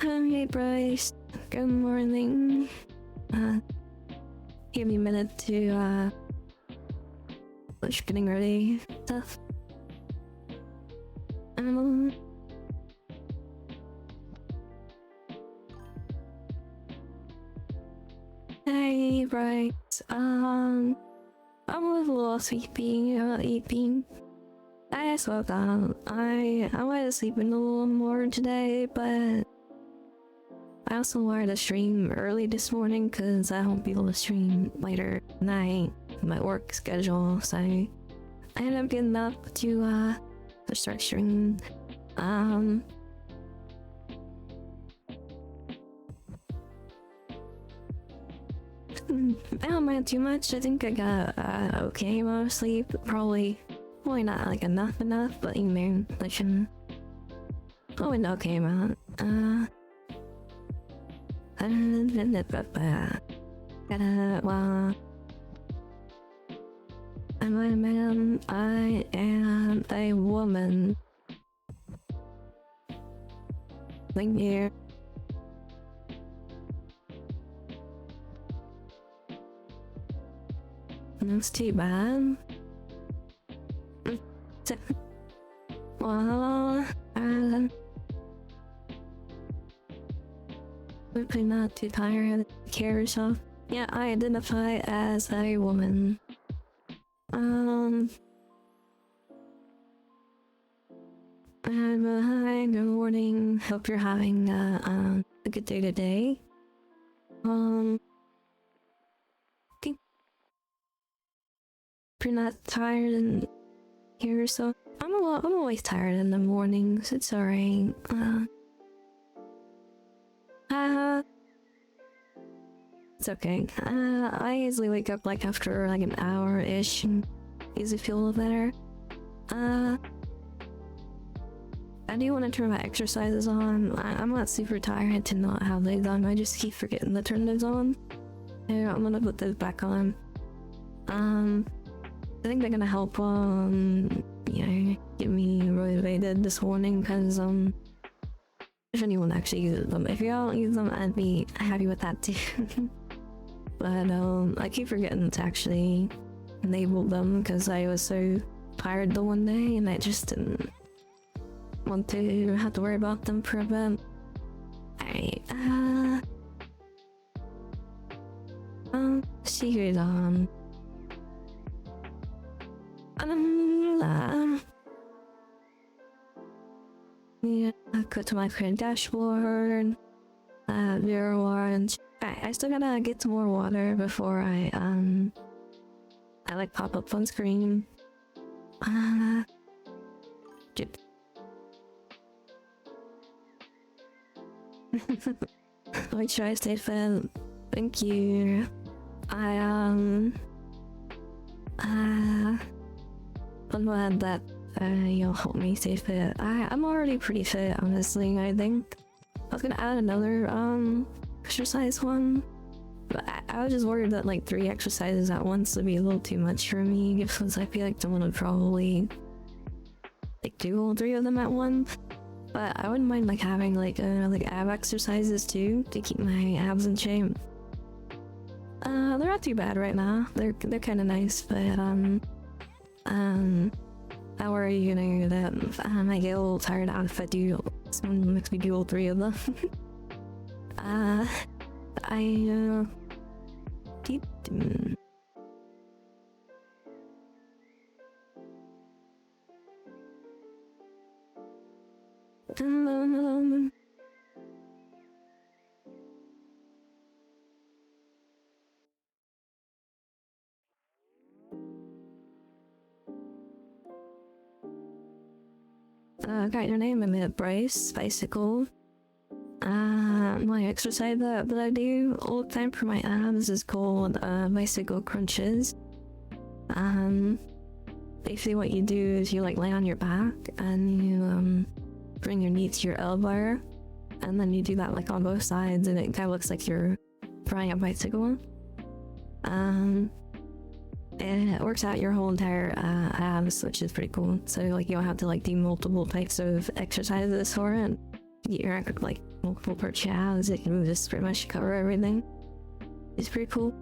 Hey Bryce, good morning. Uh, Give me a minute to finish getting ready stuff. Um, hey Bryce, I'm a little sleepy about eating. I slept out. I might have sleeping a little more today, but I also wanted to stream early this morning because I won't be able to stream later tonight. My work schedule, so I ended up getting up to start streaming. I don't mind too much. I think I got okay amount of sleep. Probably not like enough, but you know, I should probably an okay amount. Well, am I a man? I am a woman. Thank you. That's too bad. Well, hopefully not too tired to care yourself. Yeah, I identify as a woman. Hi, good morning. Hope you're having a good day today. Think you're not tired and here, so I'm always tired in the mornings. It's alright. It's okay. I usually wake up like after like an hour-ish and usually feel a little better. I do want to turn my exercises on. I'm not super tired to not have those on. I just keep forgetting to turn those on. Yeah, I'm gonna put those back on. I think they're gonna help, you know, get me motivated this morning, because, if anyone actually uses them. If you don't use them, I'd be happy with that too. But, I keep forgetting to actually enable them, because I was so tired the one day, and I just didn't want to have to worry about them for a bit. Alright, see who's on. Yeah, go to my current dashboard. Mirror orange. I still gotta get some more water before I like pop up on screen. Make sure I stay fit. Thank you. I'm glad that you'll help me stay fit. I'm already pretty fit, honestly. I think I was gonna add another exercise one, but I was just worried that like 3 exercises at once would be a little too much for me, because I feel like someone would probably like do all 3 of them at once. But I wouldn't mind like having like ab exercises too to keep my abs in shape. They're not too bad right now. They're kind of nice, but I worry, you know, that I might get a little tired out if I do. Someone makes me do all 3 of them. Got your name in it, Bryce. Bicycle. My exercise that I do all the time for my abs is called bicycle crunches. Basically what you do is you like lay on your back and you bring your knee to your elbow, and then you do that like on both sides, and it kind of looks like you're riding a bicycle. And it works out your whole entire abs, which is pretty cool. So like you don't have to like do multiple types of exercises for it. you interact with like multiple parts of your house. It can just pretty much cover everything. It's pretty cool.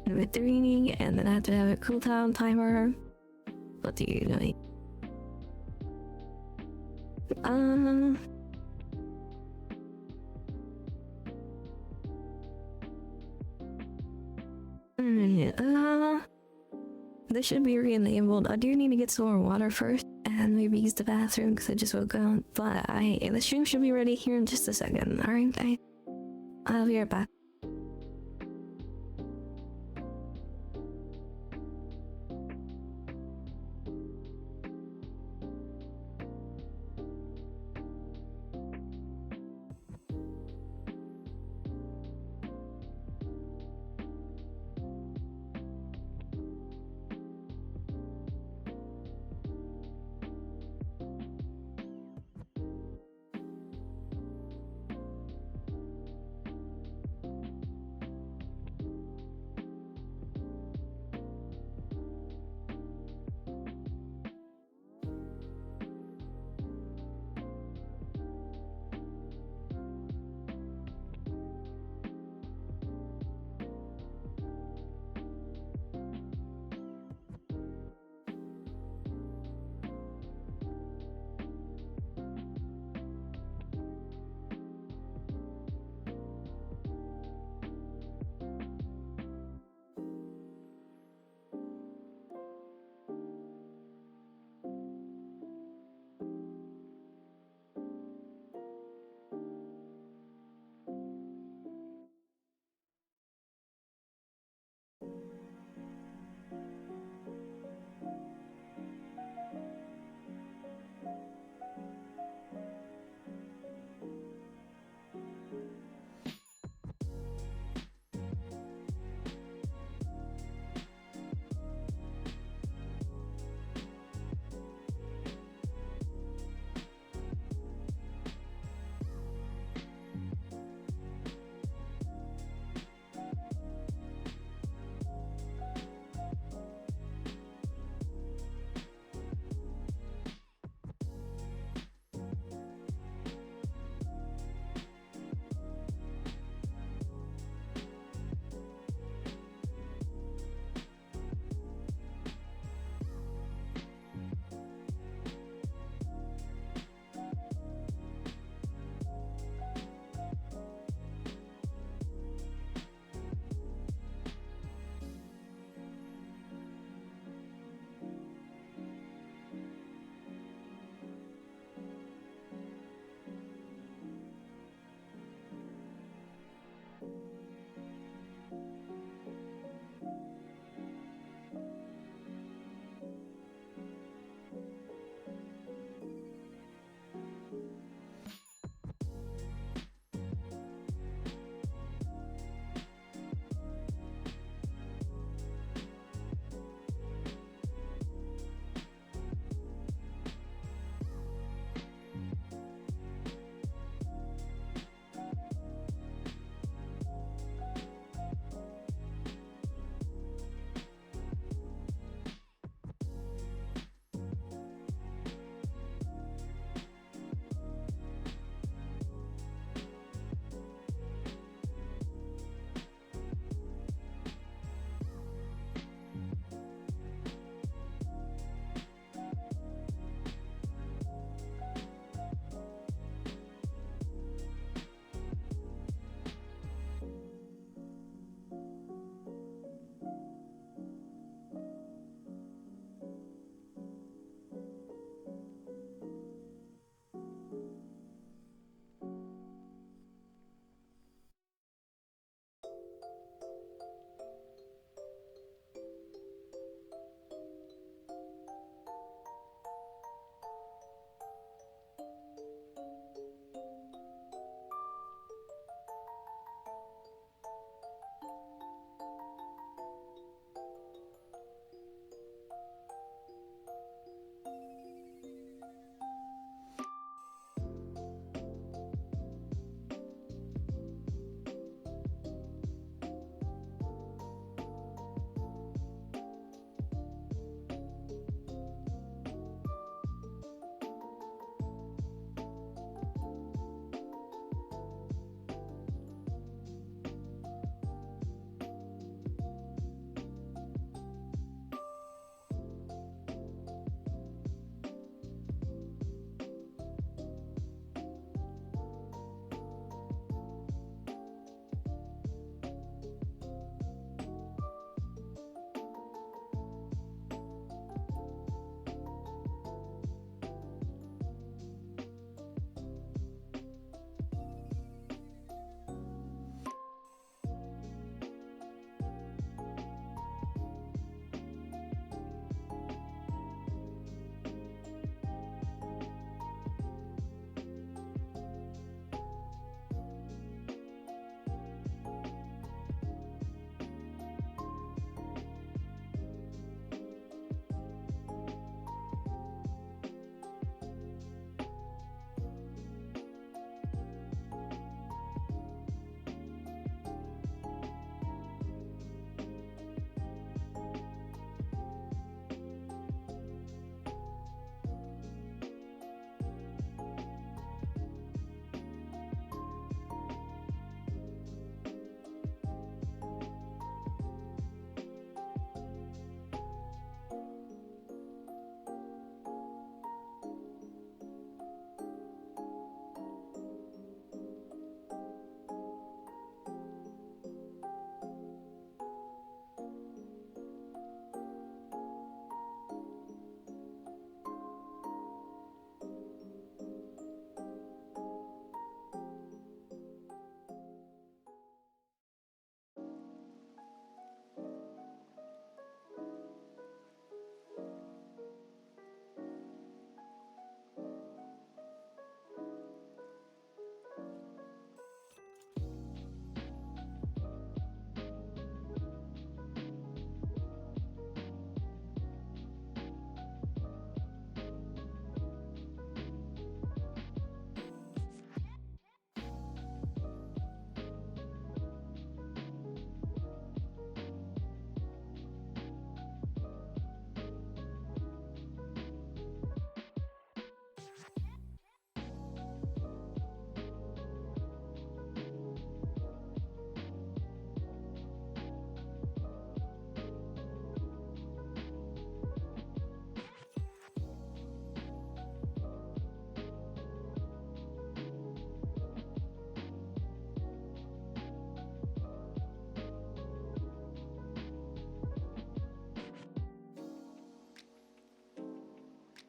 With 3, and then I have to have a cooldown timer. What do you know? This should be re-enabled. I do need to get some more water first and maybe use the bathroom because I just woke up. But the stream should be ready here in just a second. Alright, I'll be right back.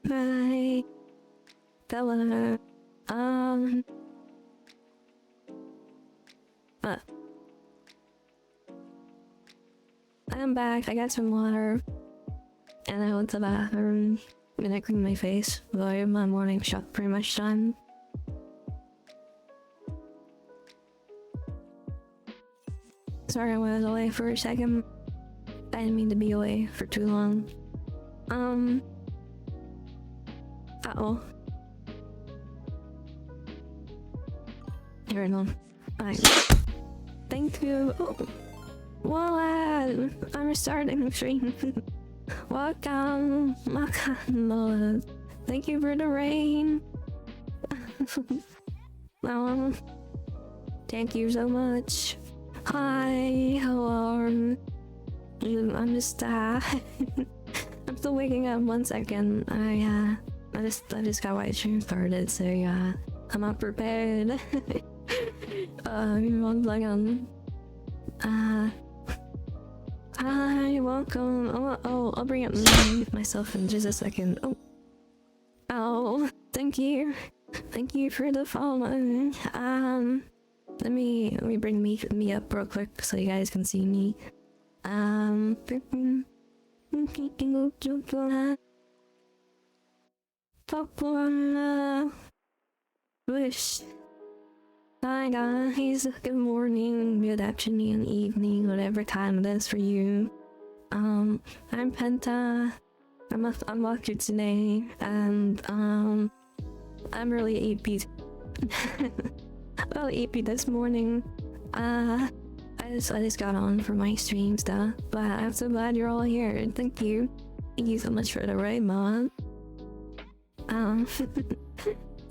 Hi, Bella. Uh, I'm back. I got some water, and I went to the bathroom, and I cleaned my face. So my morning shot pretty much done. Sorry I was away for a second. I didn't mean to be away for too long. Uh-oh. Here we go. Fine. Thank you. Oh. Well, I'm restarting the stream. Welcome. Thank you for the rain. Thank you so much. Hi, hello. I'm just I'm still waking up. 1 second. I just got my stream started, so I'm not prepared. 1 second. Hi, welcome. I'll bring up myself in just a second. Oh, thank you for the follow. Let me bring me up real quick so you guys can see me. Wish. Hi guys, good morning, good afternoon, evening, whatever time it is for you. I'm Penta. I'm Walker today, and I'm really AP. Well, AP this morning. I just got on for my stream stuff, but I'm so glad you're all here. Thank you so much for the raid, Mom.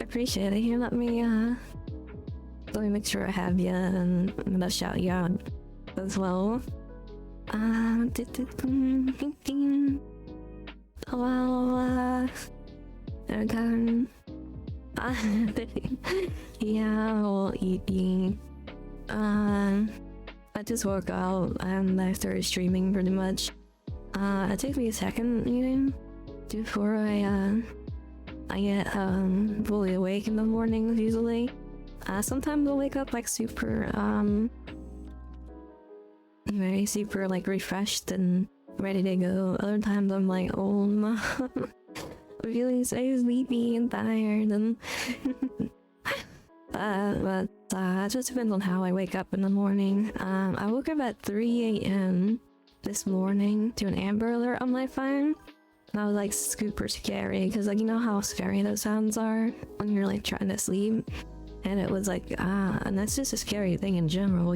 Appreciate it. Here, let me make sure I have you, and I'm gonna shout you out as well. Okay. Yeah, well, eating. I just woke up and I started streaming pretty much. It takes me a second, before I get fully awake in the mornings usually. Sometimes I'll wake up like super very super like refreshed and ready to go. Other times I'm like, oh no, I'm feeling so sleepy and tired, and but it just depends on how I wake up in the morning. I woke up at 3 a.m. this morning to an Amber Alert on my phone. That was like super scary, because like, you know how scary those sounds are when you're like trying to sleep, and it was like and that's just a scary thing in general,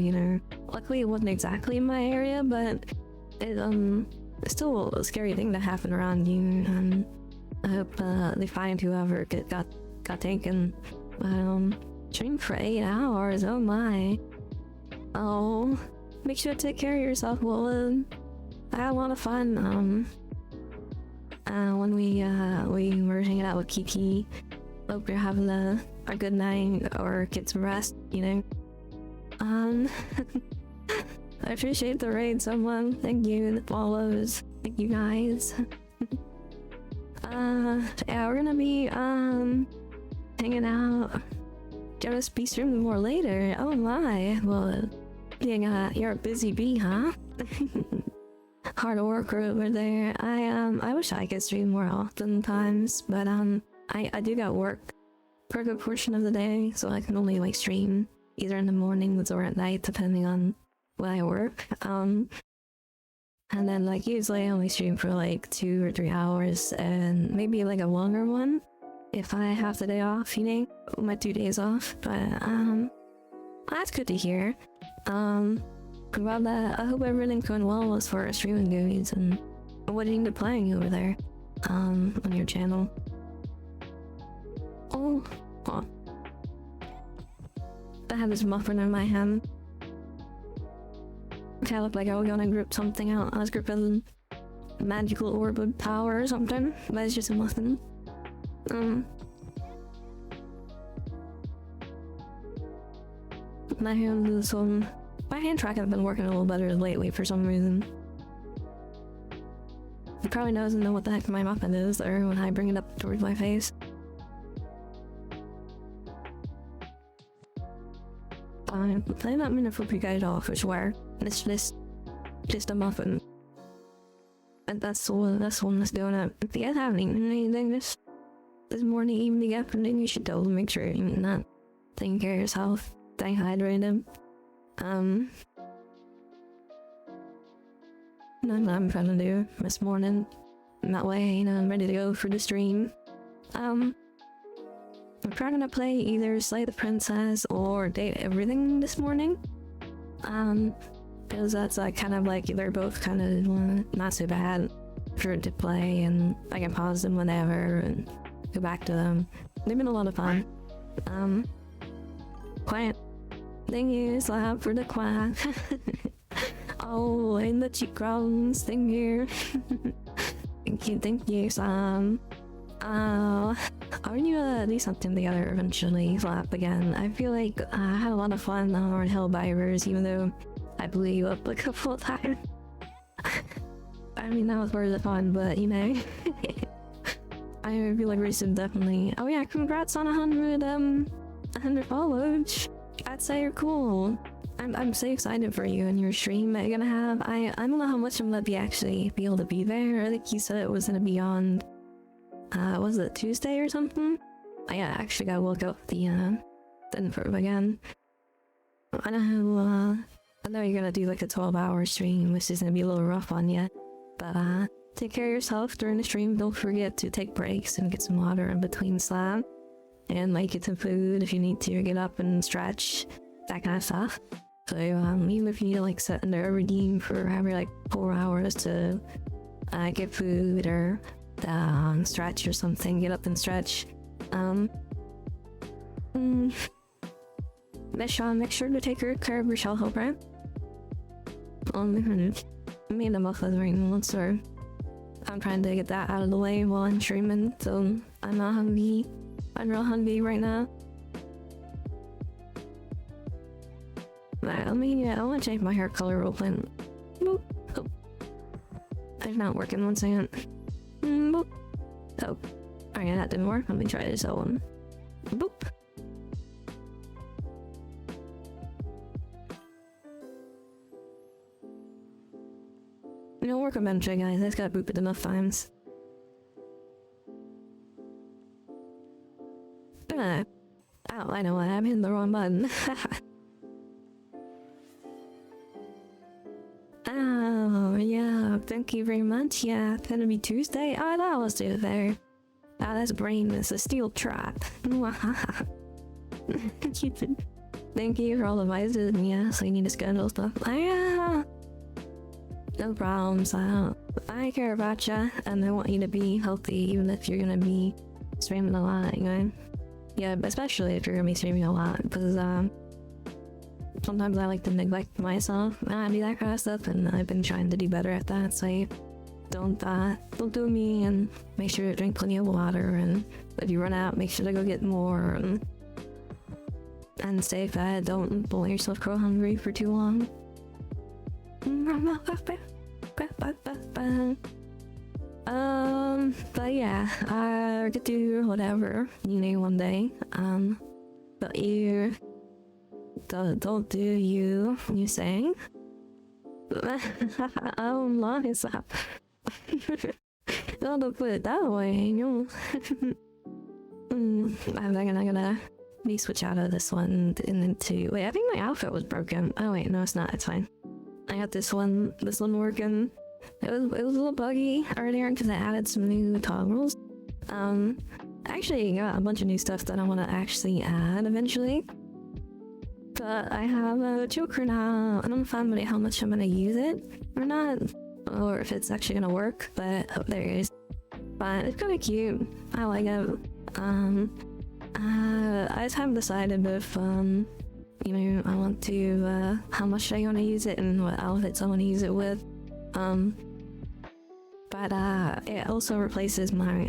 Luckily it wasn't exactly in my area, but it's still a scary thing to happen around you, and I hope they find whoever got taken. Stream for 8 hours, oh my. Oh, make sure to take care of yourself, Willen. I had a lot of fun when we were hanging out with Kiki. Hope you're having a good night or get some rest, I appreciate the raid, someone. Thank you, the follows. Thank you guys. Yeah, we're gonna be hanging out. Just be streaming more later. Oh my. Well, you're a busy bee, huh? Hard worker over there. I wish I could stream more often times, but I do got work for a good portion of the day, so I can only like stream either in the mornings or at night, depending on when I work. And then like usually I only stream for like 2 or 3 hours, and maybe like a longer one if I have the day off, my 2 days off. But that's good to hear. About that, I hope everything's going well as far as streaming goes, and what are you playing over there on your channel? Oh, I have this muffin in my hand. Okay, I look like I was gonna grip something out. I was gripping magical orb of power or something, but it's just a muffin. My hand is my hand track has been working a little better lately for some reason. He probably doesn't know what the heck my muffin is, or when I bring it up towards my face. I'm not meant to flip you guys off, I swear. It's just a muffin. And that's the one that's doing it. If you guys haven't eaten anything this morning, evening, afternoon, you should totally make sure you're eating that. Taking care of yourself, staying hydrated. I'm trying to do this morning. That way, you know, I'm ready to go for the stream. I'm trying to play either Slay the Princess or Date Everything this morning. Because that's like kind of like they're both kind of not so bad for it to play, and I can pause them whenever and go back to them. They've been a lot of fun. Quiet. Thank you, Slap, for the quack. Oh, and the cheek grounds, thank you. Thank you, Sam. Are you do something together eventually, Slap, again? I feel like I had a lot of fun on Hellbivers, even though I blew you up a couple of times. I mean, that was part of the fun, but you know. I feel like we should definitely. Oh yeah, congrats on 100 followers. I'd say you're cool. I'm so excited for you and your stream that you're gonna have. I don't know how much I'm gonna be able to be there. I think you said it was gonna be on was it Tuesday or something? I actually got woke up the info again. I know you're gonna do like a 12-hour stream, which is gonna be a little rough on you. But take care of yourself during the stream. Don't forget to take breaks and get some water in between slam. And like get some food if you need to, get up and stretch, that kind of stuff. So even if you need to like set under a redeem for having like 4 hours to get food or stretch or something, get up and stretch. Make sure to take care of yourself, okay? Me and the muffins right now, so I'm trying to get that out of the way while I'm streaming, so I'm not hungry. I'm real hungry right now. Right, I want to change my hair color real quick. Boop. Oh. It's not working, one second. Boop. Oh. Alright, that didn't work. Let me try this other one. Boop. It'll work eventually, guys. I just gotta boop it enough times. Oh, I know what, I'm hitting the wrong button. Oh, yeah, thank you very much. Yeah, it's gonna be Tuesday. Oh, that was Tuesday. Ah, that's brain, it's a steel trap. Thank you for all the advices. Yeah, so you need to schedule stuff. Yeah. No problems. I care about you, and I want you to be healthy, even if you're gonna be streaming a lot, you know? Yeah, especially if you're gonna be streaming a lot, because sometimes I like to neglect myself and I do that kind of stuff, and I've been trying to do better at that. So don't do me, and make sure to drink plenty of water, and if you run out, make sure to go get more, and stay fed. Don't let yourself grow hungry for too long. But yeah, I could do whatever you need one day. But you don't do you saying? Love yourself. Don't put it that way, you know. I'm gonna switch out of this one and into wait. I think my outfit was broken. Oh wait, no, it's not. It's fine. I got this one working. It was a little buggy earlier because I added some new toggles. I actually got a bunch of new stuff that I want to actually add eventually. But I have a choker now. I don't know how much I'm gonna use it or not, or if it's actually gonna work. But oh, there it is. But it's kind of cute. I like it. I just haven't decided if you know, I want to how much I want to use it and what outfits I want to use it with. But it also replaces my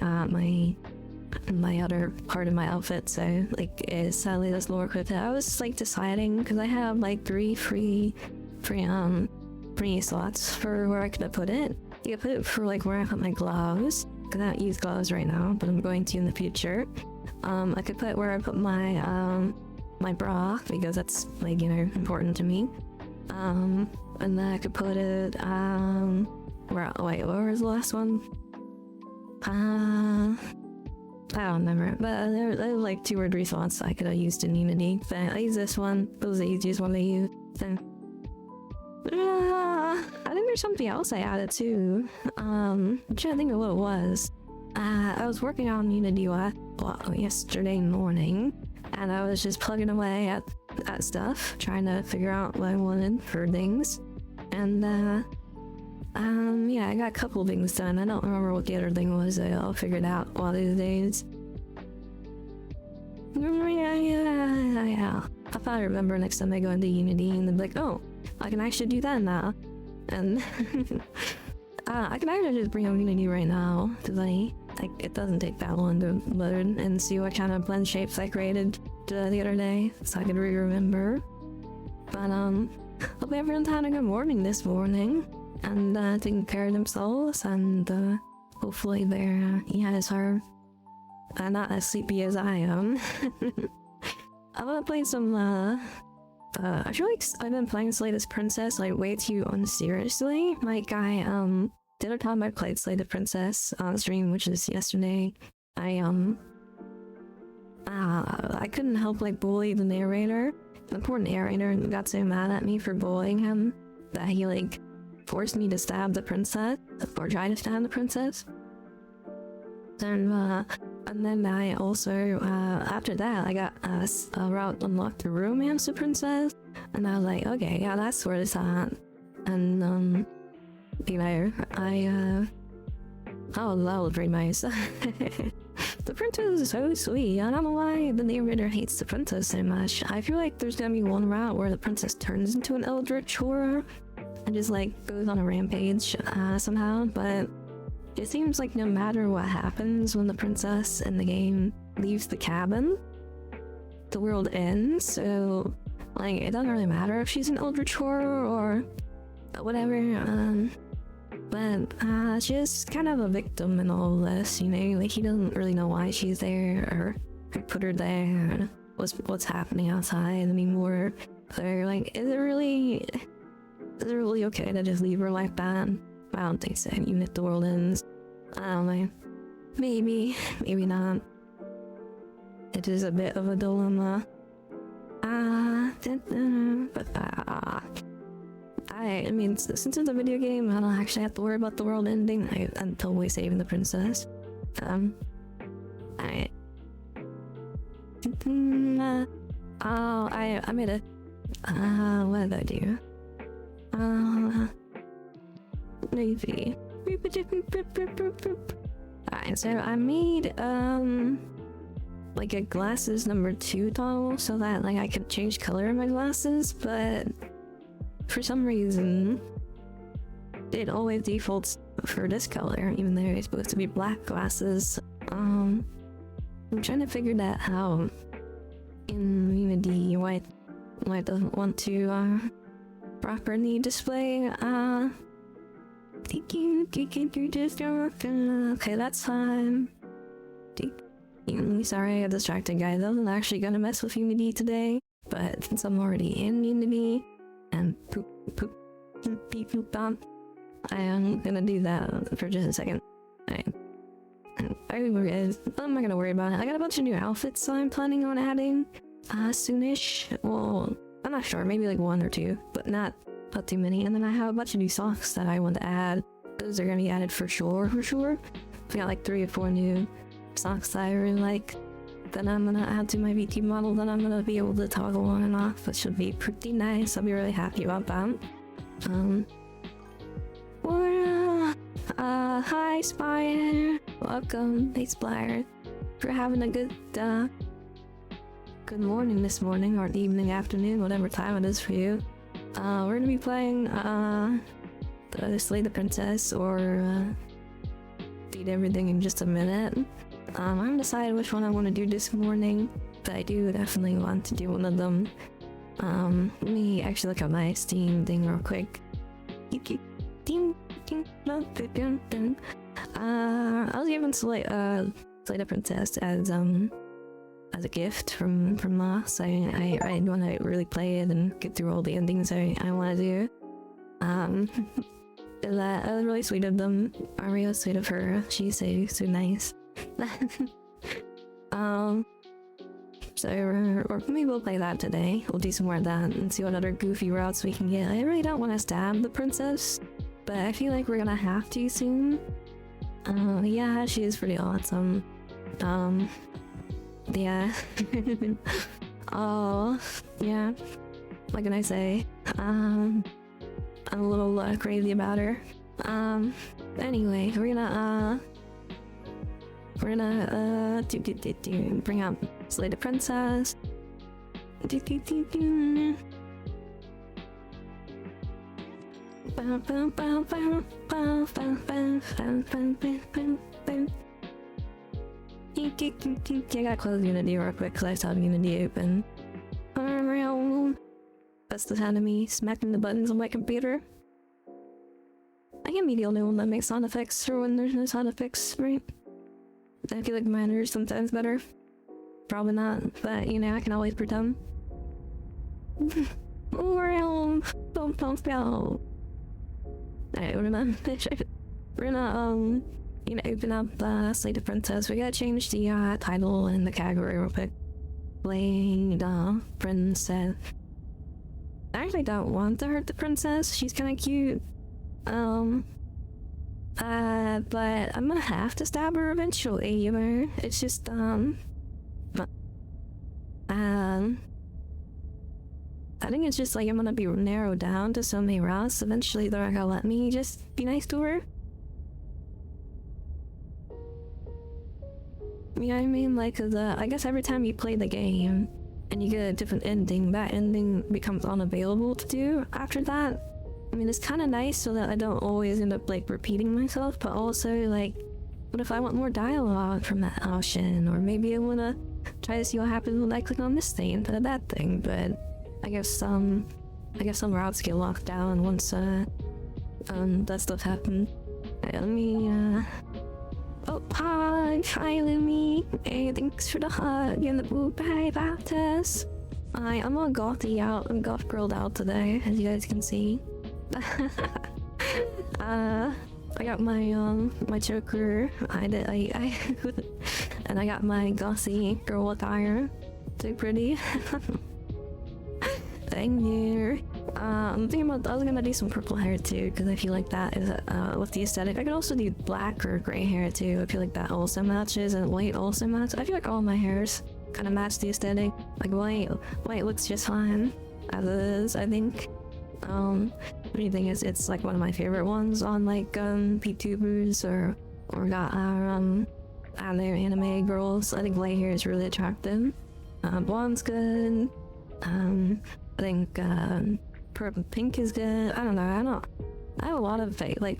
my other part of my outfit, so like it sadly does lower equipped. I was like deciding because I have like 3 free slots for where I could have put it, You put it for like where I put my gloves. I don't use gloves right now, but I'm going to in the future. I could put where I put my my bra, because that's like, you know, important to me. And then I could put it where, wait, what was the last one? I don't remember, but there were like 2 or 3 spots I could have used in Unity. But I use this one. It was the easiest one to use. So, I think there's something else I added too. I'm trying to think of what it was. I was working on Unity yesterday morning, and I was just plugging away at stuff, trying to figure out what I wanted for things. And yeah, I got a couple things done. I don't remember what the other thing was. I'll figure it out one of these days. Yeah. I'll probably remember next time I go into Unity and then be like, oh, I can actually do that now. And I can actually just bring up Unity right now, because like it doesn't take that long to load and see what kind of blend shapes I created the other day, so I could remember. But hope everyone's had a good morning this morning, and taking care of themselves, and hopefully their eyes are not as sleepy as I am. I'm gonna play some I feel like I've been playing Slay the Princess like way too unseriously. Like the other time I played Slay the Princess on stream, which is yesterday, I couldn't help like bully the narrator. The poor narrator got so mad at me for bullying him that he like forced me to stab the princess, or try to stab the princess. And then I also, after that, I got a route unlocked to romance the princess, and I was like, okay, yeah, that's where it's at. And you know, oh, that was pretty nice. The princess is so sweet. I don't know why the narrator hates the princess so much. I feel like there's gonna be one route where the princess turns into an eldritch horror and just like goes on a rampage somehow, but it seems like no matter what happens when the princess in the game leaves the cabin, the world ends. So like it doesn't really matter if she's an eldritch horror or whatever. But she's kind of a victim in all of this, you know, like he doesn't really know why she's there or who put her there, or what's happening outside anymore. So like, is it really okay to just leave her like that? I don't think so, even if the world ends. I don't know. Maybe not. It is a bit of a dilemma. I mean, since it's a video game, I don't actually have to worry about the world ending. I'm totally saving the princess. I made a... what did I do? Maybe. Alright, so I made, like a glasses number 2 toggle so that, like, I could change color in my glasses, but for some reason, it always defaults for this color, even though it's supposed to be black glasses. I'm trying to figure that out in Unity, why it doesn't want to, properly display, okay, that's fine. Sorry I got distracted, guys. I wasn't actually gonna mess with Unity today, but since I'm already in Unity, and poop, I am gonna do that for just a second. I'm not gonna worry about it. I got a bunch of new outfits I'm planning on adding soonish. Well, I'm not sure, maybe like 1 or 2, but not too many. And then I have a bunch of new socks that I want to add. Those are gonna be added for sure. I got like 3 or 4 new socks that I really like that I'm gonna add to my VT model that I'm gonna be able to toggle on and off, which should be pretty nice. I'll be really happy about that. Hi Spire! Welcome, hey Spire. We're having a good morning this morning, or evening, afternoon, whatever time it is for you. We're gonna be playing the Slay the Princess or Beat Everything in just a minute. I haven't decided which one I want to do this morning, but I do definitely want to do one of them. Let me actually look at my Steam thing real quick. I was given Slay Princess as a gift from Ma, so I want to really play it and get through all the endings I want to do. That was really sweet of them. Aria, sweet of her. She's so nice. So maybe we'll play that today. We'll do some more of that and see what other goofy routes we can get. I really don't want to stab the princess, but I feel like we're gonna have to soon. Yeah, she is pretty awesome. Yeah. Oh, yeah. What can I say? I'm a little crazy about her. Anyway, we're gonna bring up Slay the Princess. I gotta close Unity real quick because I saw Unity open. That's the sound of me smacking the buttons on my computer. I can be the only one that makes sound effects for when there's no sound effects, right? I feel like mine are sometimes better. Probably not, but you know, I can always pretend. Alright, we're gonna open up Slay the Princess. We gotta change the title and the category real quick. Slay the Princess. I actually don't want to hurt the princess. She's kind of cute. But I'm gonna have to stab her eventually, you know? It's just, I think it's just like I'm gonna be narrowed down to so many routes. Eventually they're not gonna let me just be nice to her. You know what I mean? Like, 'cause, I guess every time you play the game and you get a different ending, that ending becomes unavailable to do after that. I mean, it's kind of nice so that I don't always end up, like, repeating myself, but also, like, what if I want more dialogue from that option? Or maybe I want to try to see what happens when I click on this thing instead of that thing, but I guess some routes get locked down once, that stuff happens. Let me, oh, hi, Lumi. Hey, thanks for the hug and the boo bye, Baptist. I'm all gothy out. I'm goth girled out today, as you guys can see. I got my choker. And I got my gothy girl attire. So pretty. Thank you. I'm thinking about, I was gonna do some purple hair too, because I feel like that is with the aesthetic. I could also do black or gray hair too. I feel like that also matches, and white also matches. I feel like all my hairs kind of match the aesthetic. Like white looks just fine as it is, I think. What do you think? It's like one of my favorite ones on like PTubers or got other anime girls. I think white hair is really attractive. Blonde's good. I think purple pink is good. I don't know. I have a lot of I have a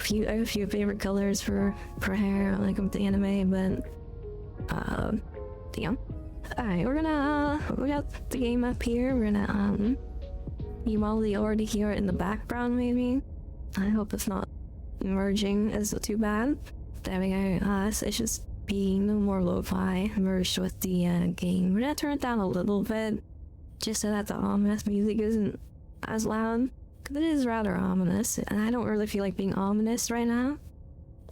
few favorite colors for hair, like with the anime, but damn. Alright, we got the game up here. We're gonna you probably already hear it in the background maybe. I hope it's not merging as too bad. There we go. It's just being no more lo-fi merged with the game. We're gonna turn it down a little bit just so that the ominous music isn't as loud, because it is rather ominous, and I don't really feel like being ominous right now.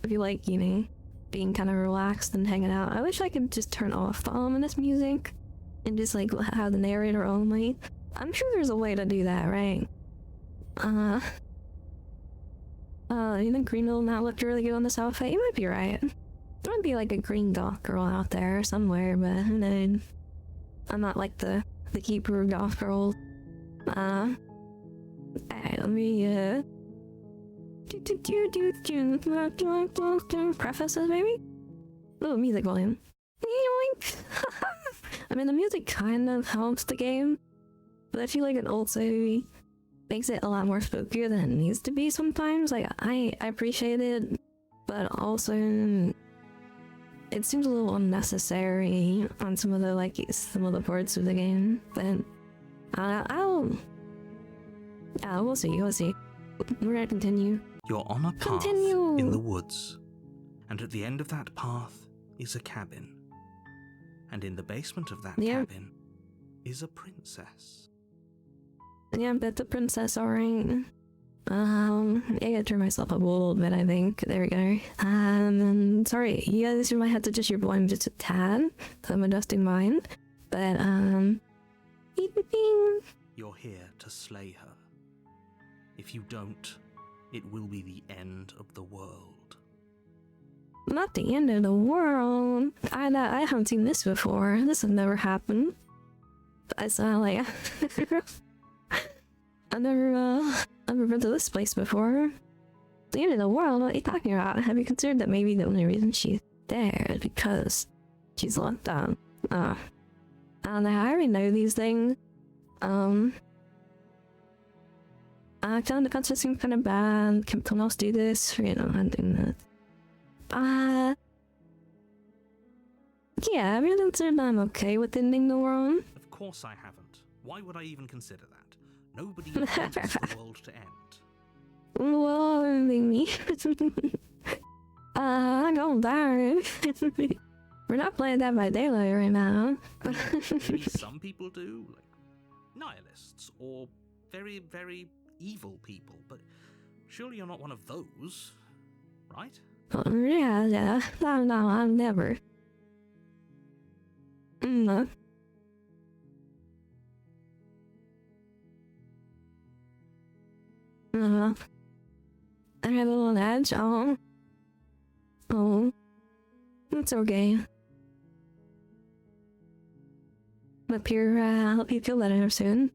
I feel like, you know, being kind of relaxed and hanging out. I wish I could just turn off the ominous music and just like have the narrator only. I'm sure there's a way to do that, right? You think green will not look really good on this outfit? You might be right. There might be like a green goth girl out there somewhere, but who knows? I'm not like the keeper of goth girls. Let me prefaces maybe? Oh, music volume. I mean, the music kind of helps the game, but I feel like it also makes it a lot more spookier than it needs to be sometimes. Like, I appreciate it, but also it seems a little unnecessary on some of the parts of the game. But we'll see. We're gonna continue. You're on a path Continue. in the woods, and at the end of that path is a cabin. And in the basement of that cabin is a princess. Yeah, I bet the princess, alright. I gotta turn myself up a little bit, I think. There we go. Sorry, you guys might have to adjust your volume just a tad. I'm adjusting mine. But, beep, beep, beep. You're here to slay her. If you don't, it will be the end of the world. Not the end of the world. I haven't seen this before. This has never happened. I saw, like... I've never been to this place before. The end of the world? What are you talking about? Have you considered that maybe the only reason she's there is because she's locked down? I don't know, I already know these things. Town defense seems kind of bad. Can someone else do this? You know, I'm doing that. Yeah, have you considered that I'm okay with ending the world? Of course I haven't. Why would I even consider that? Nobody wants the world to end. Well, me. I don't die. We're not playing Dead by Daylight right now. Maybe some people do, like nihilists or very, very evil people, but surely you're not one of those, right? Oh, yeah. No, I'm never. No. I have a little edge. Oh. It's okay. Up here, I'll help you feel better soon.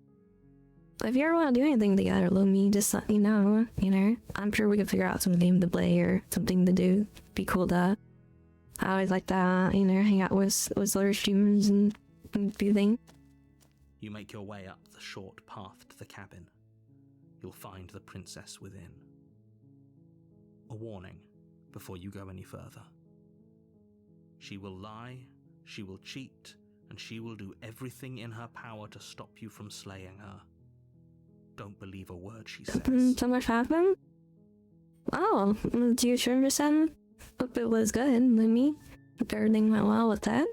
If you ever want to do anything together, Lumi, just let me know, you know? I'm sure we can figure out some game to play or something to do. Be cool to... I always like that, you know, hang out with other streamers and do things. You make your way up the short path to the cabin. You'll find the princess within. A warning before you go any further. She will lie, she will cheat, and she will do everything in her power to stop you from slaying her. Don't believe a word she says. So much happened? Oh, do you sure understand? Hope it was good, Lumi. Hope everything went well with that.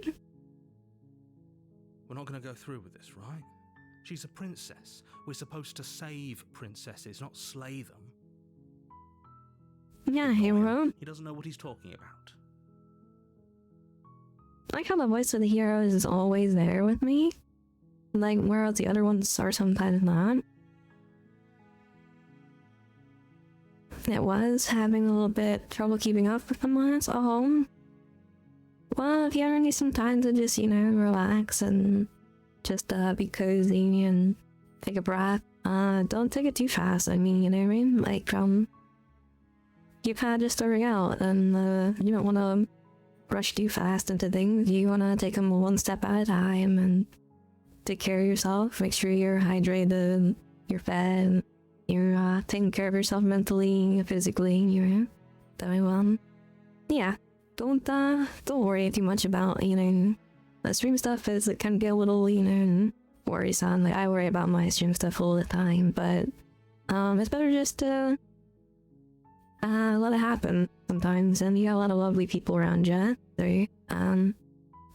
We're not going to go through with this, right? She's a princess. We're supposed to save princesses, not slay them. Yeah, hero. He doesn't know what he's talking about. I like how the voice of the hero is always there with me. Like, whereas the other ones are sometimes not. It was having a little bit trouble keeping up with them when it's at home. Well, if you ever need some time to just, you know, relax and just be cozy and take a breath, don't take it too fast. I mean, you know what I mean? Like, you kind of just starting out and you don't want to rush too fast into things. You want to take them one step at a time and take care of yourself. Make sure you're hydrated, you're fed, you're taking care of yourself mentally, physically, you know? So, yeah. Don't worry too much about, you know, the stream stuff is it can get a little, you know, worrisome. Like, I worry about my stream stuff all the time, but it's better just to let it happen sometimes, and you got a lot of lovely people around you, so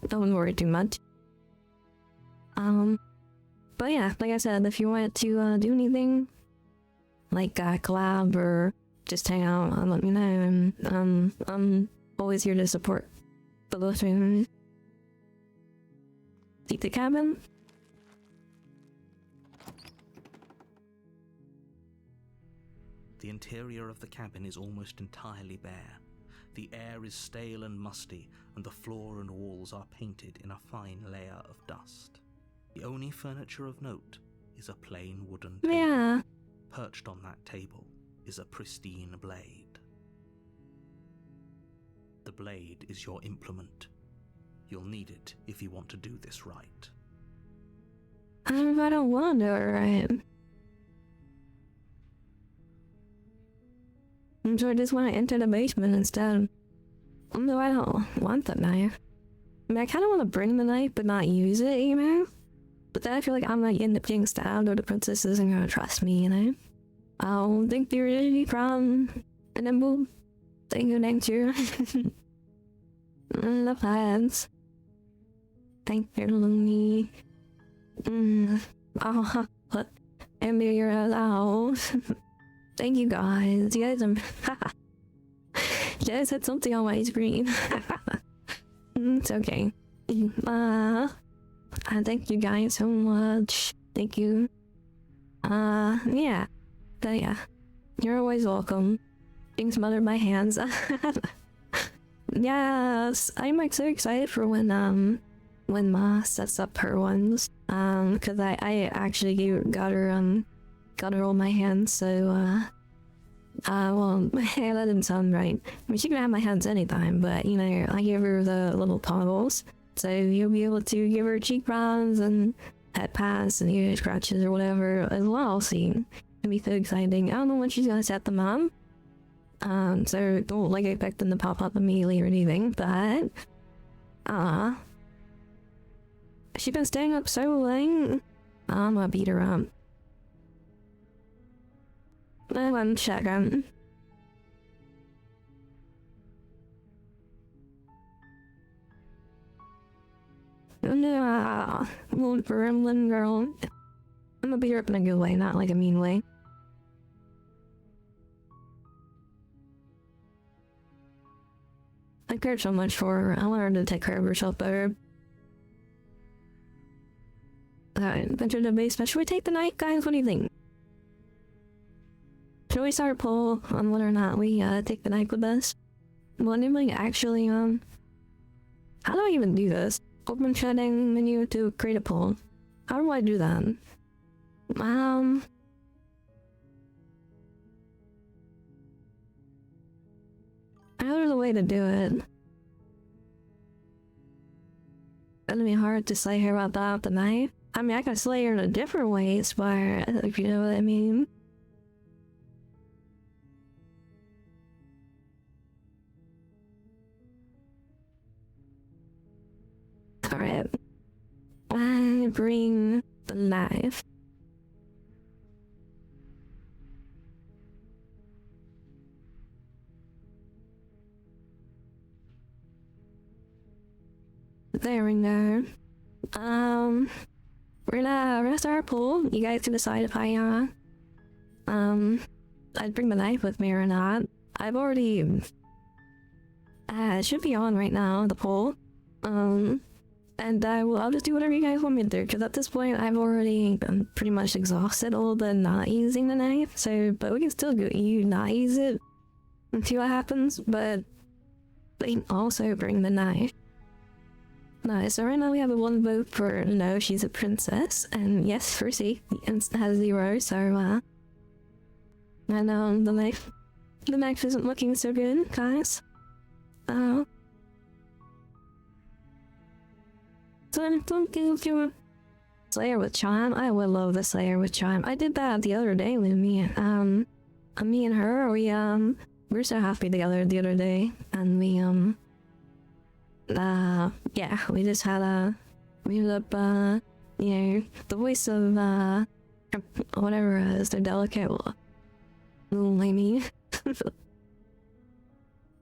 don't worry too much. But yeah, like I said, if you want to do anything, like collab or just hang out, let me know, and I'm always here to support the little streamers. Keep the cabin. The interior of the cabin is almost entirely bare. The air is stale and musty, and the floor and walls are painted in a fine layer of dust. The only furniture of note is a plain wooden table. Yeah. Perched on that table is a pristine blade. The blade is your implement. You'll need it if you want to do this right. I don't want to, right? So I just want to enter the basement instead. No, I don't want the knife. I mean, I kind of want to bring the knife, but not use it, you know? But then I feel like I might end up getting stabbed, or the princess isn't gonna trust me, you know? I don't think there is any problem And then we'll see you next year. The plans. Thank you, Looney. Oh, what? And you're allowed. Thank you guys. You guys had something on my screen. It's okay. Thank you guys so much. Thank you. Yeah. But yeah. You're always welcome. Being smothered by hands. Yes, I'm like so excited for when Ma sets up her ones. Cause I actually got her all my hands, so well, hey, that didn't sound right. I mean, she can have my hands anytime, but you know, I gave her the little toggles, so you'll be able to give her cheekbones and head pats and ear scratches or whatever as well. So it'll be so exciting. I don't know when she's gonna set them up. So don't like expect them to pop up immediately or anything, but she's been staying up so late. I'm gonna beat her up. One second. No, little gremlin girl. I'm gonna beat her up in a good way, not like a mean way. I cared so much for her. I want her to take care of herself better. Venture to the basement. Should we take the night, guys? What do you think? Should we start a poll on whether or not we take the night with us? Will anybody actually how do I even do this? Open chatting menu to create a poll. How do I do that? There's a way to do it. It's gonna be hard to slay her without the knife. I mean, I can slay her in a different ways, but if you know what I mean. Alright. I bring the knife. There we go. We're gonna start our pool. You guys can decide if I'd bring the knife with me or not. I've already it should be on right now, the poll. And I'll just do whatever you guys want me to do, because at this point I've already been pretty much exhausted all the not using the knife, so but we can still not use it and see what happens, but they also bring the knife. Nice, so right now we have a 1 vote for no, she's a princess, and yes, for C has 0, so I know the knife isn't looking so good, guys. So don't give you Slayer with Chime. I would love the Slayer with Chime. I did that the other day with me. Me and her, we were so happy together the other day, and we yeah, we just had we ended up you know, the voice of whatever is the delicate little Amy.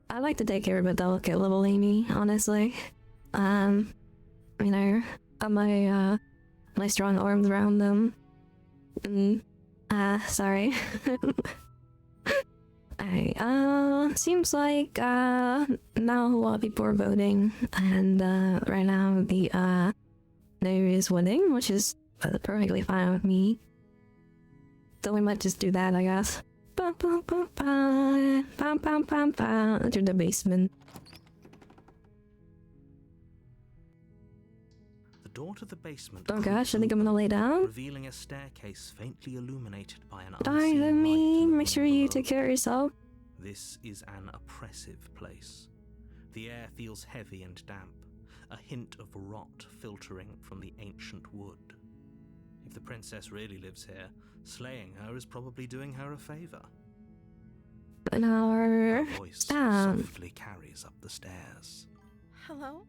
I like to take care of a delicate little Amy, honestly. You know, my my strong arms around them. Sorry. Seems like now a lot of people are voting, and right now the no is winning, which is perfectly fine with me. So we might just do that, I guess. Enter the basement. The door to the basement. Oh gosh, I think I'm gonna lay down. Revealing a staircase faintly illuminated by an Darn unseen me, light make sure you below. take care of yourself. This is an oppressive place. The air feels heavy and damp, a hint of rot filtering from the ancient wood. If the princess really lives here, slaying her is probably doing her a favor. An hour. Her voice softly carries up the stairs. Hello?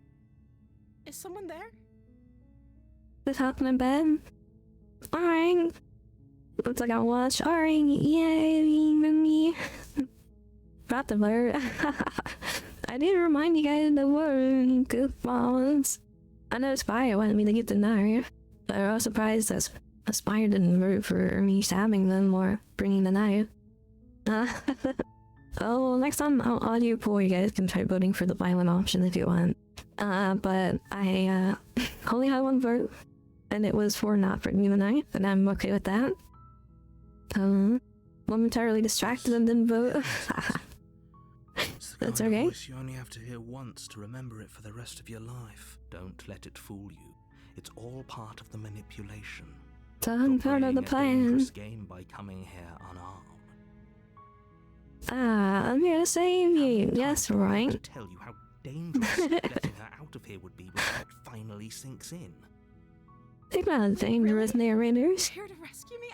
Is someone there? This happened in bed. Alright. Looks like I'll watch. Alright, yay, me. forgot the word. I did remind you guys the word. Goofballs. I know Spire wanted me to get the knife, but I was surprised that Spire didn't vote for me stabbing them or bringing the knife. Oh, next time on audio poll, you guys can try voting for the violent option if you want. But I only had one vote, and it was for not bringing the knife, and I'm okay with that. Momentarily distracted and didn't vote. That's okay. Voice you only have to hear once to remember it for the rest of your life. Don't let it fool you. It's all part of the manipulation. Done part of the plan. Game by coming here unarmed. I'm here to save you. Yes, right. To tell you how dangerous letting her out of here would be when it finally sinks in. They're not dangerous narrators. Here to rescue me?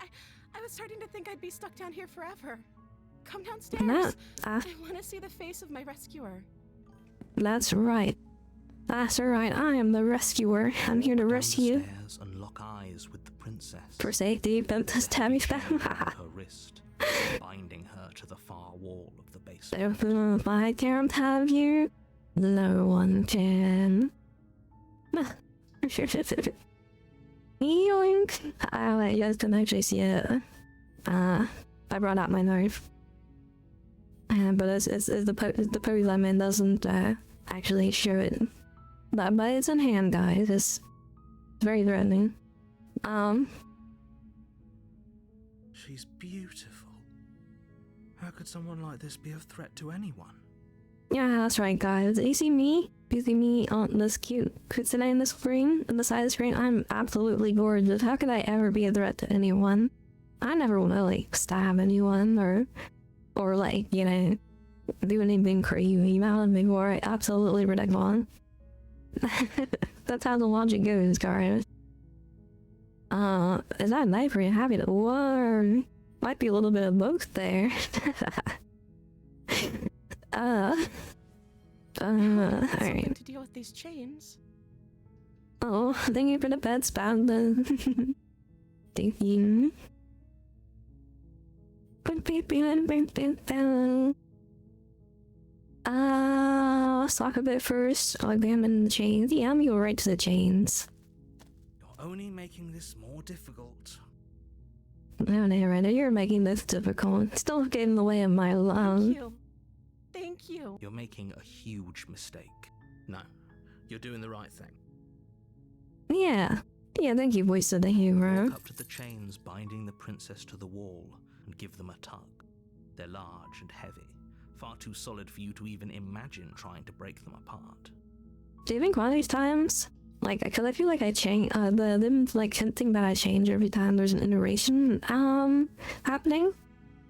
I was starting to think I'd be stuck down here forever. Come downstairs. I want to see the face of my rescuer. That's right. That's right. I am the rescuer. I'm here to rescue you. And lock eyes with the princess. For safety, but this tabby spam. Her wrist, binding her to the far wall of the basement. If I can't have you, no one can. Yoink! You guys can actually see it. I brought out my knife. But it's the pose I'm in doesn't actually show it. But it's in hand, guys. It's very threatening. She's beautiful. How could someone like this be a threat to anyone? Yeah, that's right, guys. You see me? You see me on this cute sitting in the screen, on the side of the screen? I'm absolutely gorgeous. How could I ever be a threat to anyone? I never want to, like, stab anyone or like, you know, do anything crazy about it before I absolutely protect one. That's how the logic goes, guys. Is that a knife or are you happy to warn? Might be a little bit of both there. Alright. To deal with these chains. Oh, thank you for the bed spout then. Thank you. Let's talk a bit first. I'll examine the chains. Yeah, I'm going right to the chains. You're only making this more difficult. No, narrator, you're making this difficult. Still getting in the way of my love. Thank you. Thank you. You're making a huge mistake. No, you're doing the right thing. Yeah. Yeah, thank you, voice of the hero. Walk up to the chains binding the princess to the wall and give them a tug. They're large and heavy, far too solid for you to even imagine trying to break them apart. Do you think one of these times, like, because I feel like I change, them, like, hinting that I change every time there's an iteration, happening?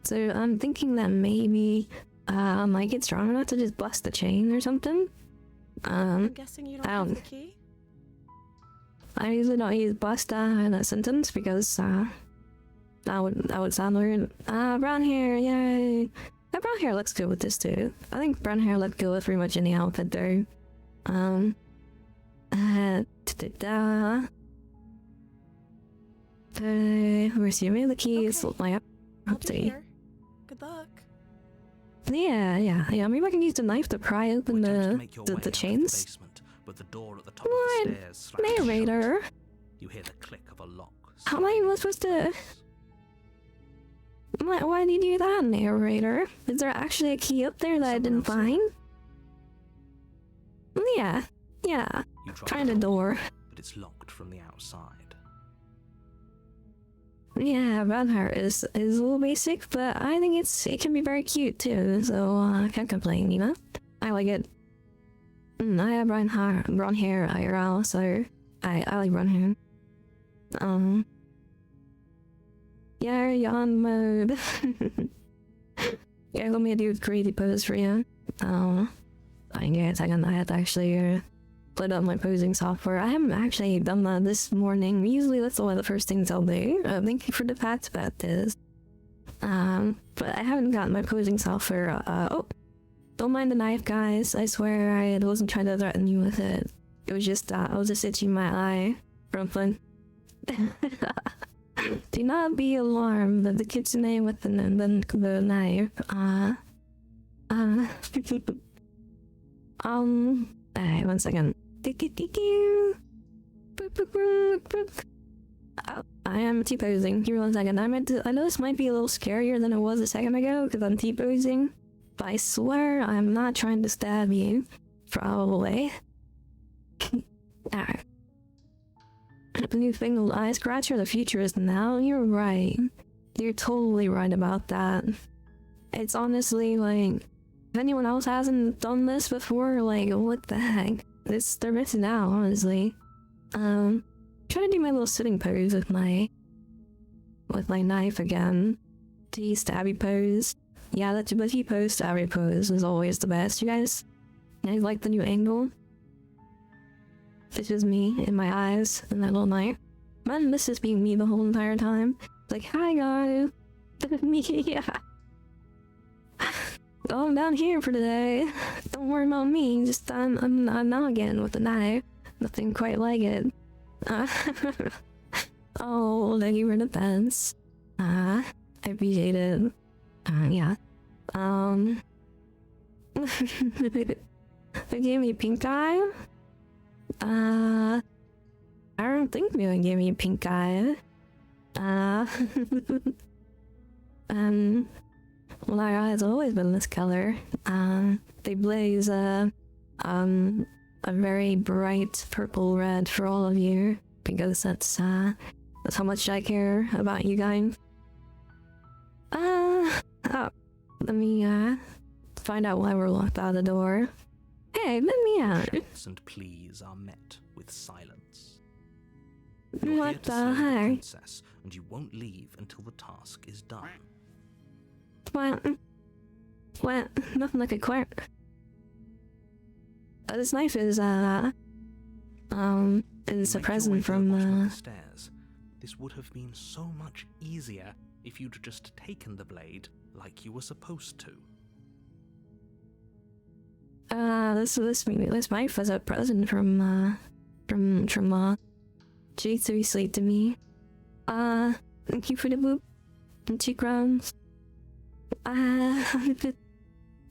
So I'm thinking that maybe, I might get strong enough to just bust the chain or something? I'm guessing you don't have the key? I usually don't use bust, in a sentence because, that would sound weird. Brown hair, yay! That brown hair looks good with this too. I think brown hair looked good with pretty much any outfit though. Where's your the keys? Okay. My I'll be here. Good luck. Yeah. Maybe I can use the knife to pry open the chains. Basement, but the door at the top of the stairs slams narrator? shut. You hear the click of a lock. How am I even supposed to? Why did you do that, narrator? Is there actually a key up there that I didn't find? Yeah. You Try the door. But it's locked from the outside. Yeah, brown hair is a little basic, but I think it can be very cute too, so I can't complain, you know? I like it. I have brown hair IRL, so I like brown hair. Yeah, yawn mode. Yeah, let me do a crazy pose for you. I guess I have to actually put up my posing software. I haven't actually done that this morning. Usually that's one of the first things I'll do. Thank you for the facts about this. But I haven't gotten my posing software. Oh, don't mind the knife, guys. I swear I wasn't trying to threaten you with it. It was just I was just itching my eye from fun. Do not be alarmed that the kitchen with the knife. Uh, alright, 1 second. I am T-posing. Give me 1 second. I know this might be a little scarier than it was a second ago because I'm T-posing, but I swear I'm not trying to stab you. Probably. Alright. The new thing, eye scratcher, the future is now. You're right. You're totally right about that. It's honestly like, if anyone else hasn't done this before, like, what the heck? They're missing out, honestly. Trying to do my little sitting pose with my knife again. T stabby pose. Yeah, the T-pose, stabby pose is always the best. You guys like the new angle? This is me in my eyes in that little knife. Man, this is being me the whole entire time. It's like, hi guys, this is me, yeah. Oh, I'm down here for today. Don't worry about me, just I'm noggin with the knife. Nothing quite like it. Oh, thank you for the fence. I appreciate it. Yeah. They gave me pink eye? I don't think they gave me pink eye. Well, our eyes have always been this color. They blaze a very bright purple red for all of you, because that's how much I care about you guys. Let me find out why we're locked out of the door. Hey, let me out. Shouts and pleas are met with silence. You're What here to the save heck? princess, and you won't leave until the task is done. What? Nothing like a quack. This knife is a present from the stairs. This would have been so much easier if you'd just taken the blade like you were supposed to. This knife was a present from J3 Slate to me. Thank you for the boop. And 2 crowns.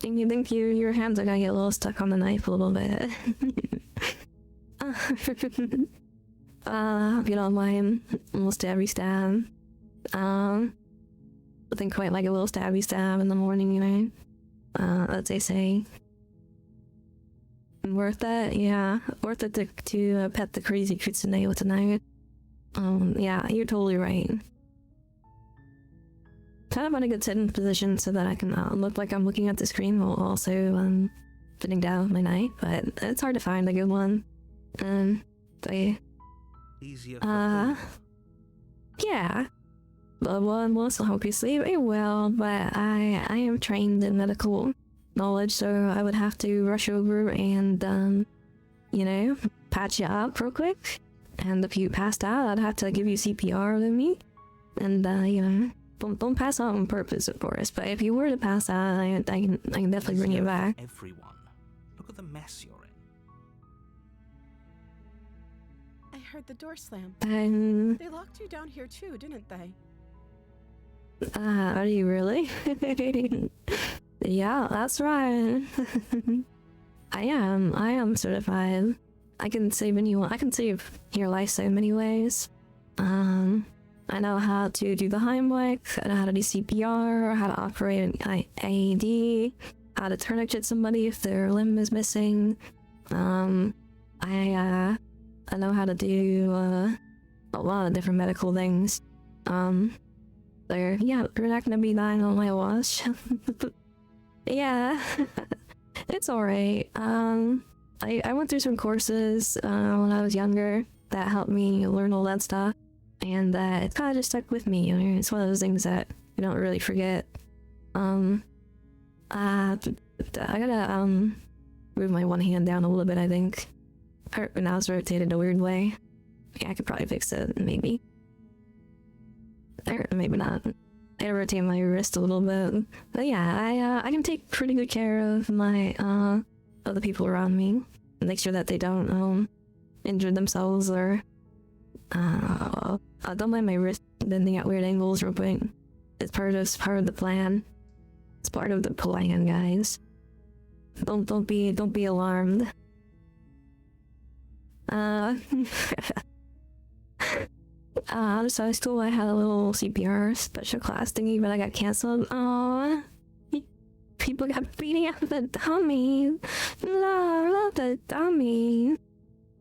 Thank you. Your hands are gonna get a little stuck on the knife a little bit. Hope you don't mind. Almost every stab. Nothing quite like a little stabby stab in the morning, you know? As they say. Worth it? Yeah. Worth it to pet the crazy kitsune with a knife. Yeah, you're totally right. Kind of on a good sitting position so that I can look like I'm looking at the screen while also putting down my knife, but it's hard to find a good one. Easier for yeah. But one will also help you sleep. It will, but I am trained in medical knowledge, so I would have to rush over and, you know, patch you up real quick. And if you passed out, I'd have to give you CPR with me. And, you know, don't pass out on purpose, of course. But if you were to pass out, I can definitely bring you back. Everyone, look at the mess you're in. I heard the door slam. And, They locked you down here too, didn't they? are you really? Yeah, that's right. I am certified. I can save anyone. I can save your life so many ways. I know how to do the Heimlich, I know how to do CPR, how to operate an IED, how to tourniquet somebody if their limb is missing. I know how to do a lot of different medical things. Yeah, you're not gonna be dying on my watch. Yeah, it's alright. I went through some courses when I was younger that helped me learn all that stuff, and it kind of just stuck with me. You know, it's one of those things that you don't really forget. I gotta move my one hand down a little bit. I think now it's rotated a weird way. Yeah, I could probably fix it, maybe. Or maybe not. I rotate my wrist a little bit. But yeah, I can take pretty good care of my of the people around me. Make sure that they don't injure themselves or don't mind my wrist bending at weird angles real quick. It's part of the plan. It's part of the plan, guys. don't be alarmed. So I still I had a little CPR special class thingy, but I got canceled. Aww. People got beating out the dummy. Love the dummy.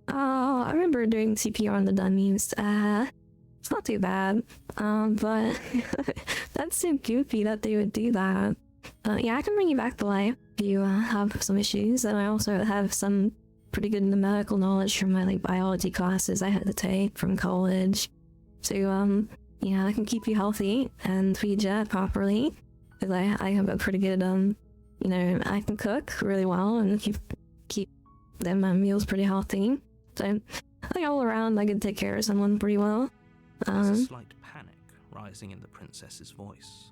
Oh, I remember doing CPR on the dummies. It's not too bad. But that's so goofy that they would do that. Yeah, I can bring you back to life if you have some issues, and I also have some pretty good medical knowledge from my like biology classes I had to take from college. So yeah, I can keep you healthy and feed you properly. Because I have a pretty good you know, I can cook really well and keep them meals pretty healthy. So I think all around I can take care of someone pretty well. There's a slight panic rising in the princess's voice.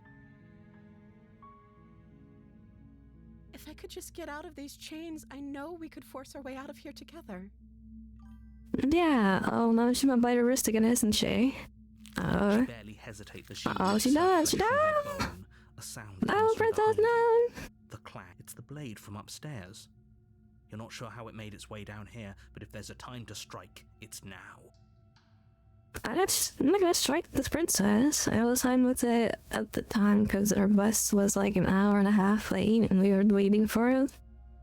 If I could just get out of these chains, I know we could force our way out of here together. Yeah, oh no, she might bite her wrist again, isn't she? She barely hesitates as she she does, she does! A sound Oh, princess, no! The clack. It's the blade from upstairs. You're not sure how it made its way down here, but if there's a time to strike, it's now. I'm not gonna strike this princess. I was fine with it at the time because our bus was like an hour and a half late and we were waiting for it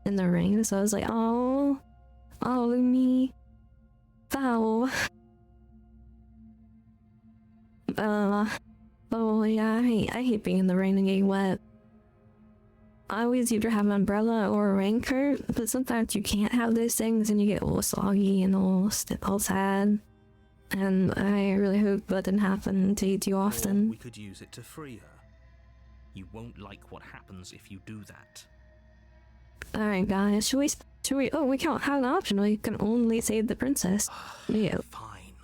in the rain, so I was like, oh, me. Foul. Oh yeah, I hate being in the rain and getting wet. I always either have an umbrella or a raincoat, but sometimes you can't have those things and you get a little soggy and all sad. And I really hope that didn't happen to you too often. Or we could use it to free her. You won't like what happens if you do that. Alright guys, should we, oh, we can't have an option, we can only save the princess. Yeah. Fine.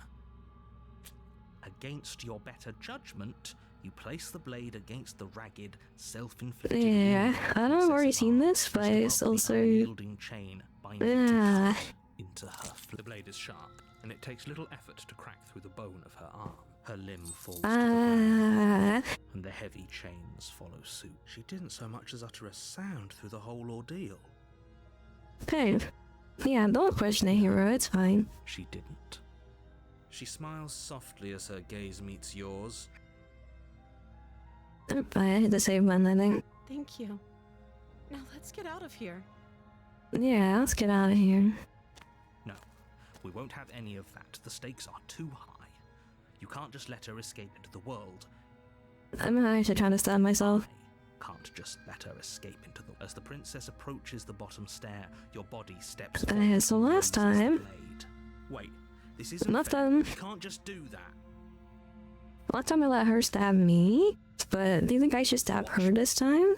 Against your better judgment, you place the blade against the ragged, self-inflicted Yeah, I know I've already seen this, but it's also... chain Yeah. into her. The blade is sharp, and it takes little effort to crack through the bone of her arm. Her limb falls to the ground, and the heavy chains follow suit. She didn't so much as utter a sound through the whole ordeal. Okay. Yeah, don't question the hero, it's fine. She didn't. She smiles softly as her gaze meets yours. Oh, I had to save one, I think. Thank you. Now let's get out of here. Yeah, let's get out of here. No, we won't have any of that. The stakes are too high. You can't just let her escape into the world. I'm actually trying to stop myself. I can't just let her escape into the... As the princess approaches the bottom stair, your body steps... So last time... Wait, this isn't Nothing. You can't just do that. Last time I let her stab me, but do you think I should stab her this time?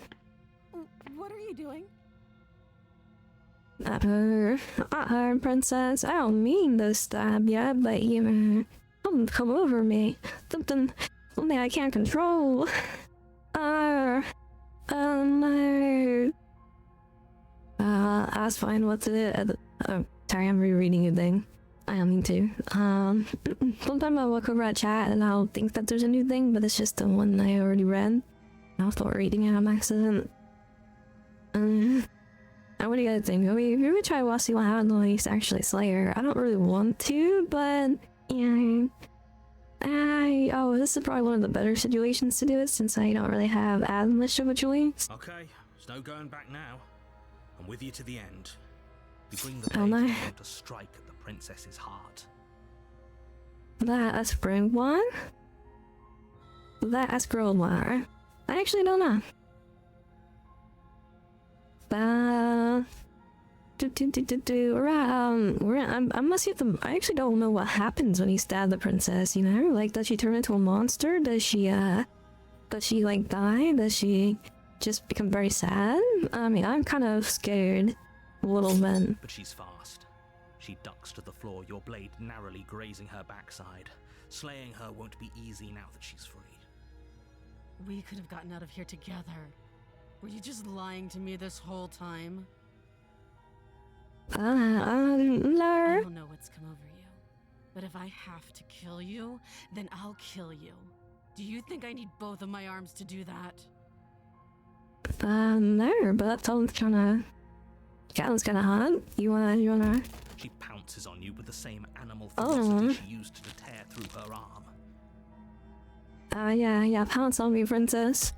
What are you doing? Not her. Not her, princess. I don't mean to stab ya, but you know, something come over me. Something I can't control. No. That's fine. What's it? Oh, sorry, I'm rereading a thing. I don't mean to. Sometimes I'll look over at chat and I'll think that there's a new thing, but it's just the one I already read. I'll start reading it on accident. What do you guys think? We would try to see what happens when we actually slay her. I don't really want to, but yeah. Oh, this is probably one of the better situations to do it since I don't really have as much of a choice. Okay, there's no going back now. I'm with you to the end. You bring the Oh, no. to strike at the princess's heart. That's spring one? That's girl one. I actually don't know. I must have to. I actually don't know what happens when you stab the princess. You know, like does she turn into a monster? Does she like die? Does she just become very sad? I mean, I'm kind of scared, a little bit. But she's fast. She ducks to the floor, your blade narrowly grazing her backside. Slaying her won't be easy now that she's free. We could have gotten out of here together. Were you just lying to me this whole time? No. I don't know what's come over you, but if I have to kill you, then I'll kill you. Do you think I need both of my arms to do that? No, but that sounds kinda Catelyn's kinda hot. You wanna... She pounces on you with the same animal Oh. ferocity she used to tear through her arm. Yeah, pounce on me, princess.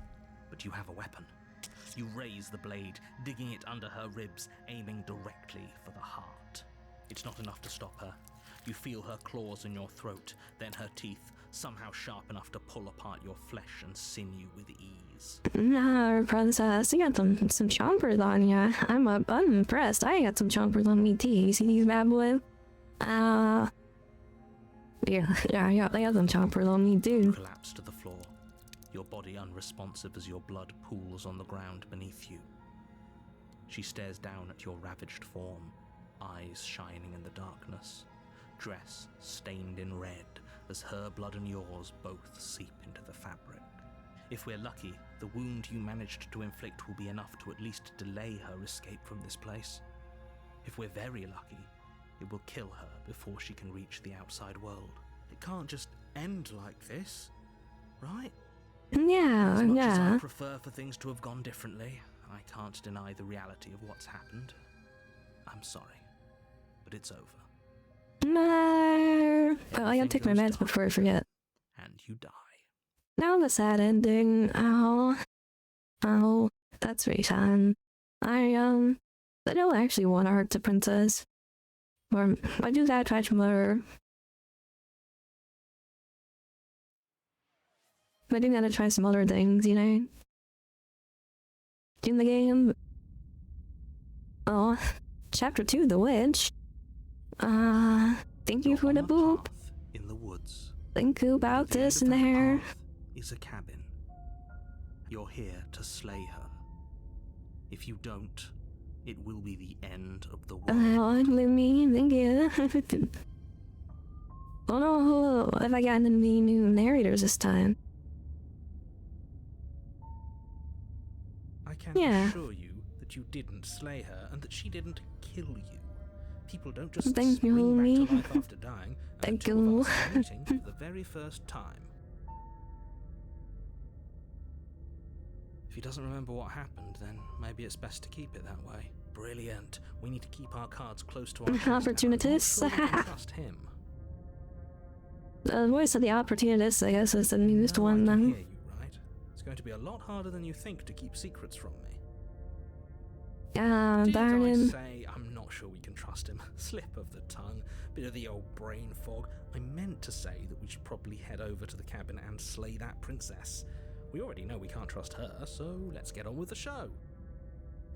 But you have a weapon. You raise the blade, digging it under her ribs, aiming directly for the heart. It's not enough to stop her. You feel her claws in your throat, then her teeth, somehow sharp enough to pull apart your flesh and sinew with ease. Nah, princess, you got some chompers on ya. I'm impressed. I got some chompers on me too. You see these bad boys? Yeah, they got some chompers on me You too. collapse to the floor, your body unresponsive as your blood pools on the ground beneath you. She stares down at your ravaged form, eyes shining in the darkness, dress stained in red as her blood and yours both seep into the fabric. If we're lucky, the wound you managed to inflict will be enough to at least delay her escape from this place. If we're very lucky, it will kill her before she can reach the outside world. It can't just end like this, right? Yeah, As much as I yeah. prefer for things to have gone differently, I can't deny the reality of what's happened. I'm sorry, but it's over. No. Well, I gotta take my Everything meds goes before I dark, forget. And you die. Now the sad ending. Oh, that's very sad. I don't actually want to hurt the princess. Or I do that try to murder. I do gotta try some other things, you know? In the game. Oh, chapter 2, The Witch. Thank you You're for on the a boop. path in the woods. Think about At the end this of in that there. path is a cabin. You're here to slay her. If you don't, it will be the end of the world. Let me thank you. Oh no, have I gotten any new narrators this time? I can Yeah. assure you that you didn't slay her and that she didn't kill you. People don't just Thank you, spring back me. to life after dying. And Thank the two you. of us are meeting for the very first time. If he doesn't remember what happened, then maybe it's best to keep it that way. Brilliant. We need to keep our cards close to our chest. Opportunist. I'm not sure we can trust him. The voice of the opportunist, I guess, is the newest No, one I can then. hear you, right? It's going to be a lot harder than you think to keep secrets from me. Did Darn I him. say I'm not sure we can trust him? Slip of the tongue, bit of the old brain fog. I meant to say that we should probably head over to the cabin and slay that princess. We already know we can't trust her, so let's get on with the show.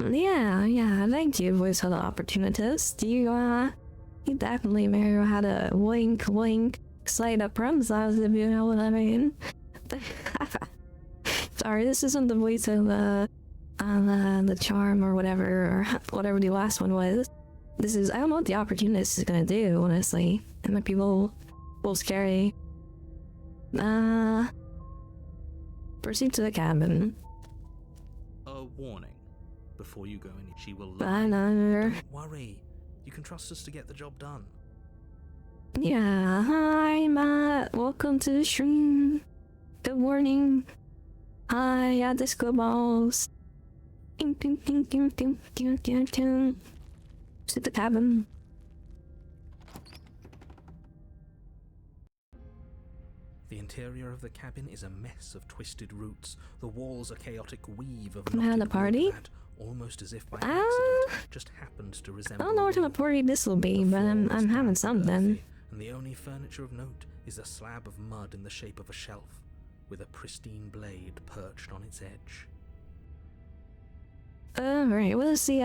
Yeah, thank you, voice of the opportunist. You definitely know how to wink, slay the princess, if you know what I mean. Sorry, this isn't the voice of the charm or whatever the last one was. This is, I don't know what the opportunist is gonna do, honestly. It might be a little scary. Proceed to the cabin. A warning. Before you go in, she will lie. Banner. Don't worry. You can trust us to get the job done. Yeah, hi Matt, welcome to the stream. Good morning. Hi, at Disco Balls. To the cabin. The interior of the cabin is a mess of twisted roots. The walls a chaotic weave of I'm having a knotted party? wood that, almost as if by Ah. accident, just happened to I resemble don't know what a kind of wall. party this will be, The but floor I'm is having damp and something. earthy, and the only furniture of note is a slab of mud in the shape of a shelf, with a pristine blade perched on its edge. Alright, what does the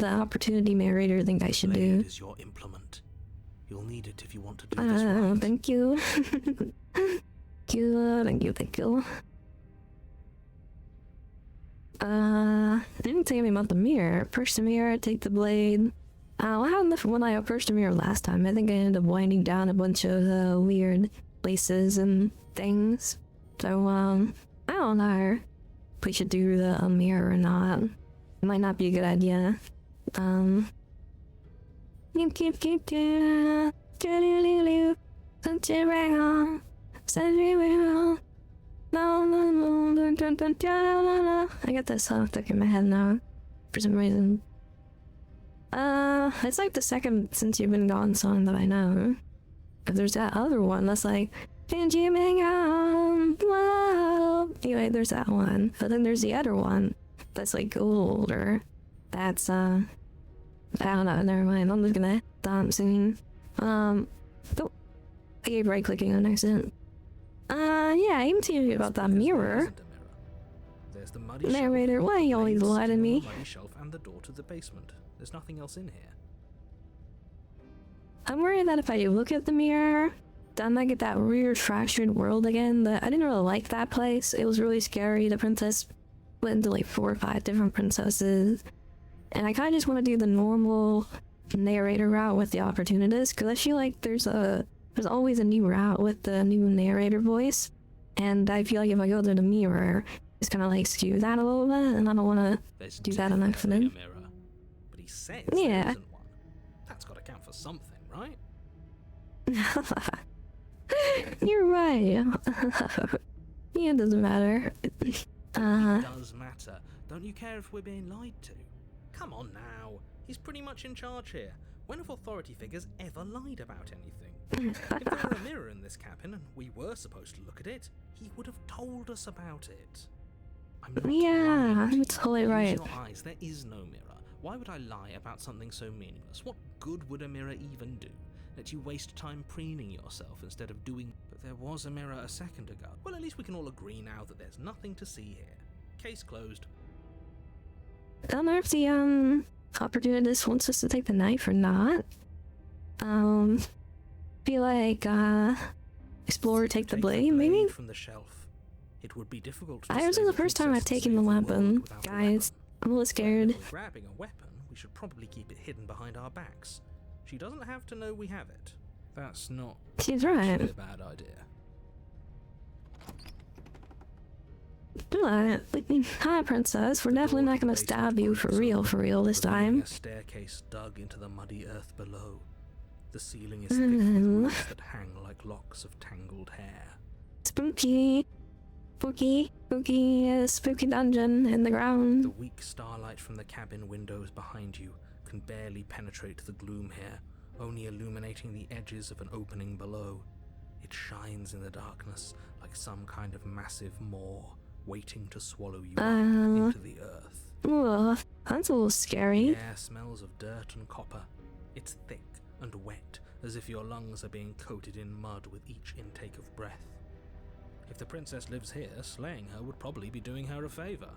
opportunity narrator think I should Blade do? is your implement. You'll need it if you want to do this right. Thank you. Thank you. Didn't tell me about the mirror. Approach the mirror, take the blade. What happened when I approached the mirror last time? I think I ended up winding down a bunch of weird places and things. So, I don't know if we should do the mirror or not. It might not be a good idea. I got that song stuck in my head now, for some reason. It's like the second since you've been gone song that I know. But there's that other one that's like, and you make wow. Anyway, there's that one. But then there's the other one that's like older. That's I don't know, never mind. I'm just gonna stop soon. Oh, I gave right clicking on accident. Yeah, I can tell you about that mirror. There's the muddy Narrator, shelf, why you always blades lie to sitting on me? the muddy shelf and the door to the basement. There's nothing else in here. I'm worried that if I look at the mirror, then I get that weird fractured world again. I didn't really like that place. It was really scary. The princess went into like 4 or 5 different princesses. And I kind of just want to do the normal narrator route with the opportunist, because I feel like there's always a new route with the new narrator voice. And I feel like if I go to the mirror, it's kind of like skew that a little bit, and I don't want to do that on accident. Mirror, but he says Yeah. there isn't one. That's got to count for something, right? You're right. Yeah, it doesn't matter. It does matter. Don't you care if we're being lied to? Come on now. He's pretty much in charge here. When have authority figures ever lied about anything? If there were a mirror in this cabin and we were supposed to look at it, he would have told us about it. I'm not Yeah, lying to you're you. totally Use right. your eyes. There is no mirror. Why would I lie about something so meaningless? What good would a mirror even do? Let you waste time preening yourself instead of doing... But there was a mirror a second ago. Well, at least we can all agree now that there's nothing to see here. Case closed. I don't know if the opportunist wants us to take the knife or not. Feel like explorer take the blade, maybe? From the shelf. It would be difficult to This is say the the first time I've princess taken the saved world weapon, without a guys. weapon. I'm a little scared. If we're grabbing a weapon, we should probably keep it hidden behind our backs. She doesn't have to know we have it. That's not She's actually right. a bad idea. Hi, princess. We're definitely not gonna stab you for real this time. A staircase dug into the muddy earth below. The ceiling is thick with roots that hang like locks of tangled hair. Spooky dungeon in the The ground. weak starlight from the cabin windows behind you can barely penetrate the gloom here, only illuminating the edges of an opening below. It shines in the darkness like some kind of massive maw waiting to swallow you up into the earth. Ugh, that's a little scary. The air smells of dirt and copper. It's thick and wet, as if your lungs are being coated in mud with each intake of breath. If the princess lives here, slaying her would probably be doing her a favor.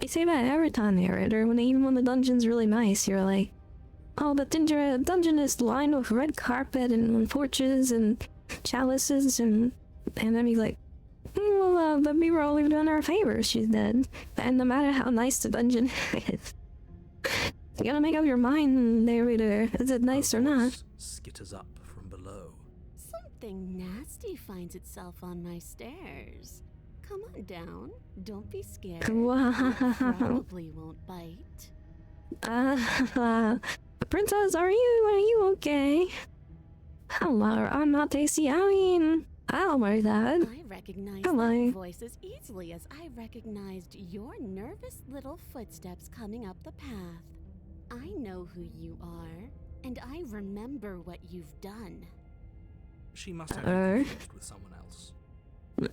You say that every time, narrator, even when the dungeon's really nice, you're like, oh, the dungeon is lined with red carpet and porches and chalices, and then he's like, well, but we were only doing her a favor, she's dead. And no matter how nice the dungeon is, you gotta make up your mind, narrator. Is it nice or not? Voice skitters up from below. Something nasty finds itself on my stairs. Come on down. Don't be scared. Wow. It probably won't bite. Princess, are you okay? Hello, I'm not Daisy. I mean, I'll wear that. I recognize Hello. that voice as easily as I recognized your nervous little footsteps coming up the path. I know who you are, and I remember what you've done. She must have been Uh-oh. confused with someone else.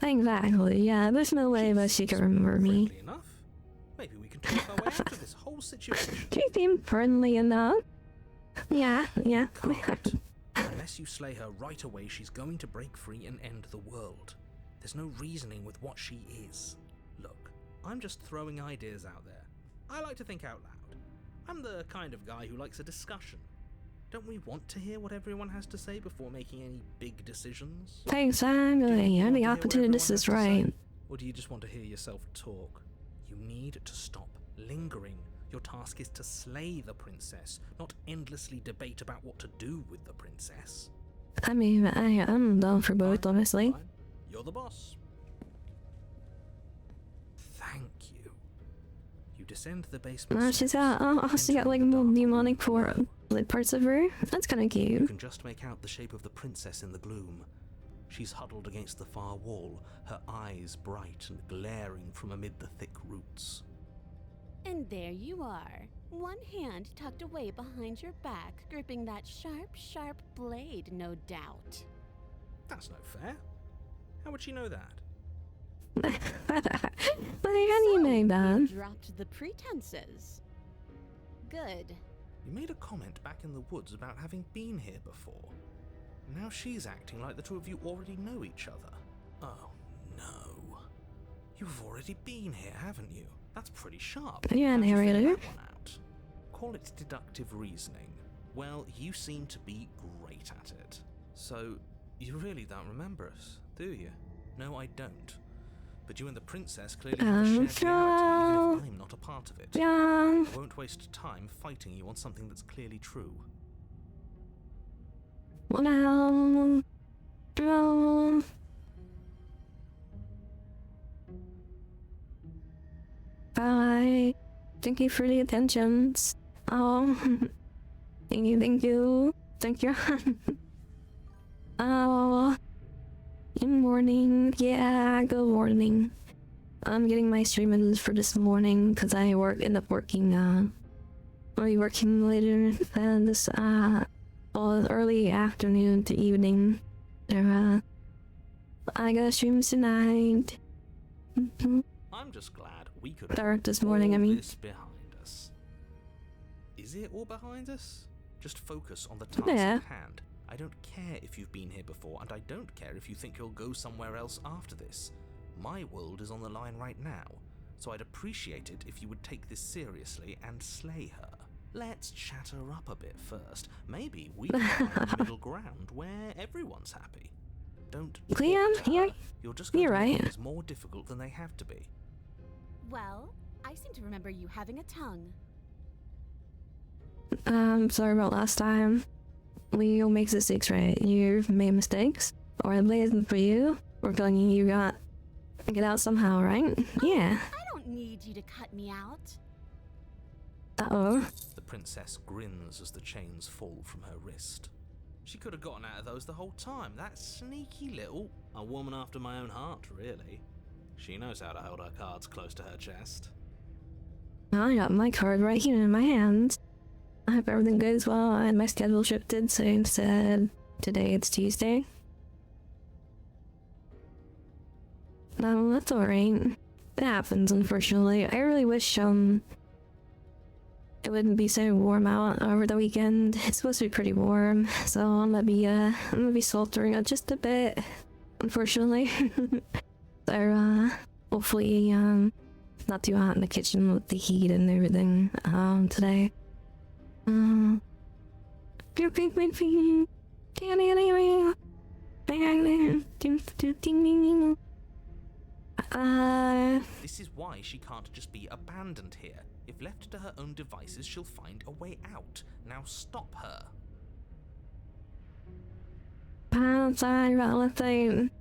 Exactly, yeah, there's no way that she can remember me. Friendly enough. Maybe we can talk our way out of this whole situation. She seemed friendly enough. Yeah. Can't. Unless you slay her right away, she's going to break free and end the world. There's no reasoning with what she is. Look, I'm just throwing ideas out there. I like to think out loud. I'm the kind of guy who likes a discussion. Don't we want to hear what everyone has to say before making any big decisions? Do Exactly, you yeah, want the to hear what opportunist everyone is has to right. say? Or do you just want to hear yourself talk? You need to stop lingering. Your task is to slay the princess, not endlessly debate about what to do with the princess. I mean, I'm down for both, Fine, honestly. fine. You're the boss. Thank you. You descend the basement. Oh, she got like little demonic like parts of her. That's kind of You cute. can just make out the shape of the princess in the gloom. She's huddled against the far wall, her eyes bright and glaring from amid the thick roots. And there you are. One hand tucked away behind your back, gripping that sharp, sharp blade, no doubt. That's no fair. How would she know that? But how do you know You that? dropped the pretenses. Good. You made a comment back in the woods about having been here before. Now she's acting like the two of you already know each other. Oh, no. You've already been here, haven't you? That's pretty sharp. Yeah, How'd you figure narrator. that one out? Call it deductive reasoning. Well, you seem to be great at it. So, you really don't remember us, do you? No, I don't. But you and the princess clearly have a shared reality, even if I'm not a part of it. Yeah. I won't waste time fighting you on something that's clearly true. Well, no. Bye. Thank you for the attentions. Oh. Thank you, thank you. Thank you. Oh. Good morning. Yeah, good morning. I'm getting my streamings for this morning because I end up working, I'll be working later than this, well, early afternoon to evening. So, I got streams tonight. I'm just glad we could Dark this put morning, I all mean. this behind us. Is it all behind us? Just focus on the task Yeah. at hand. I don't care if you've been here before, and I don't care if you think you'll go somewhere else after this. My world is on the line right now, so I'd appreciate it if you would take this seriously and slay her. Let's chat her up a bit first. Maybe we can find a middle ground where everyone's happy. Don't Clem, talk to yeah, her. You're just going you're to make right. things more difficult than they have to be. Well, I seem to remember you having a tongue. Sorry about last time. We all make mistakes, right? You've made mistakes, or I'm blazing for you. We're telling you got to get out somehow, right? Yeah. I don't need you to cut me out. Uh-oh. The princess grins as the chains fall from her wrist. She could have gotten out of those the whole time. That sneaky little... A woman after my own heart, really. She knows how to hold her cards close to her chest. I got my card right here in my hand. I hope everything goes well, and my schedule shifted, so instead, today it's Tuesday. No, that's alright. It happens, unfortunately. I really wish, it wouldn't be so warm out over the weekend. It's supposed to be pretty warm, so I'm gonna be sweltering it just a bit, unfortunately. So, hopefully, not too hot in the kitchen with the heat and everything, today. This is why she can't just be abandoned here. If left to her own devices, she'll find a way out. Now stop her. Sorry about one thing.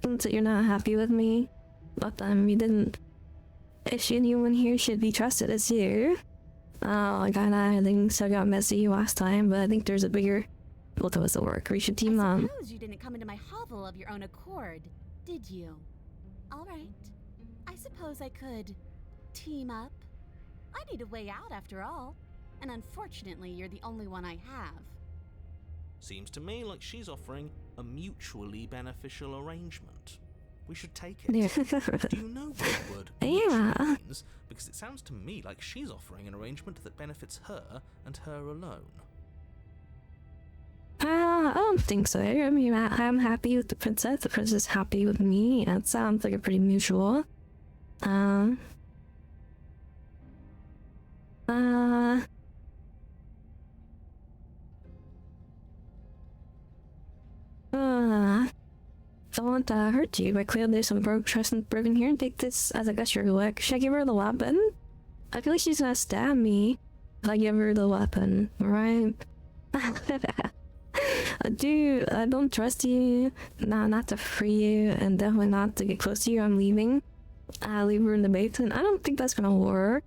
Since you're not happy with me, but you didn't. If anyone here should be trusted, it's you. I think so got messy last time, but I think there's a bigger... Well, that was the work. We should team I up. suppose you didn't come into my hovel of your own accord, did you? All right. I suppose I could team up. I need a way out after all, and unfortunately, you're the only one I have. Seems to me like she's offering a mutually beneficial arrangement. We should take it. Do you know what the word Yeah. mutually means? Because it sounds to me like she's offering an arrangement that benefits her and her alone. I don't think so. I mean, I'm happy with the princess is happy with me. It sounds like a pretty mutual. Don't want to hurt you, but clearly there's some trust and broken here, and take this as a gesture. Like, should I give her the weapon? I feel like she's gonna stab me if I give her the weapon, right? Dude, I don't trust you. Nah, not to free you, and definitely not to get close to you. I'm leaving. I'll leave her in the basement. I don't think that's gonna work.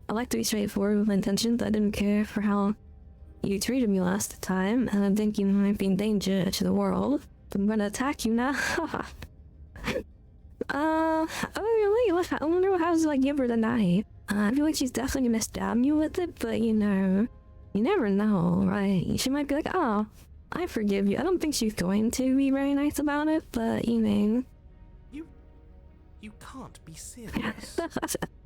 I like to be straightforward with my intentions. I didn't care for how you treated me last time, and I think you might be in danger to the world. I'm gonna attack you now. Oh really? I wonder how to like give her the knife. I feel like she's definitely gonna stab you with it, but you know, you never know, right? She might be like, oh, I forgive you. I don't think she's going to be very nice about it, but you know. You can't be serious.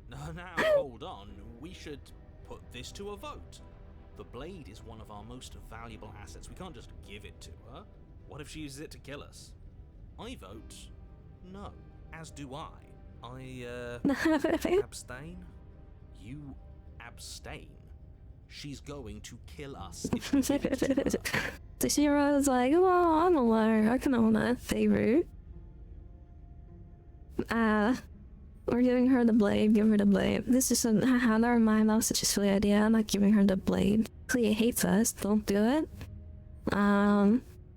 Now, hold on. We should put this to a vote. The blade is one of our most valuable assets. We can't just give it to her. What if she uses it to kill us? I vote no, as do I. Abstain? You abstain. She's going to kill us if we give it to her. So Shiro's like, well, I'm a liar. I can own that favor. We're giving her the blade. Give her the blade. This is never mind. That was such a silly idea. I'm not giving her the blade. Clea hates us. Don't do it.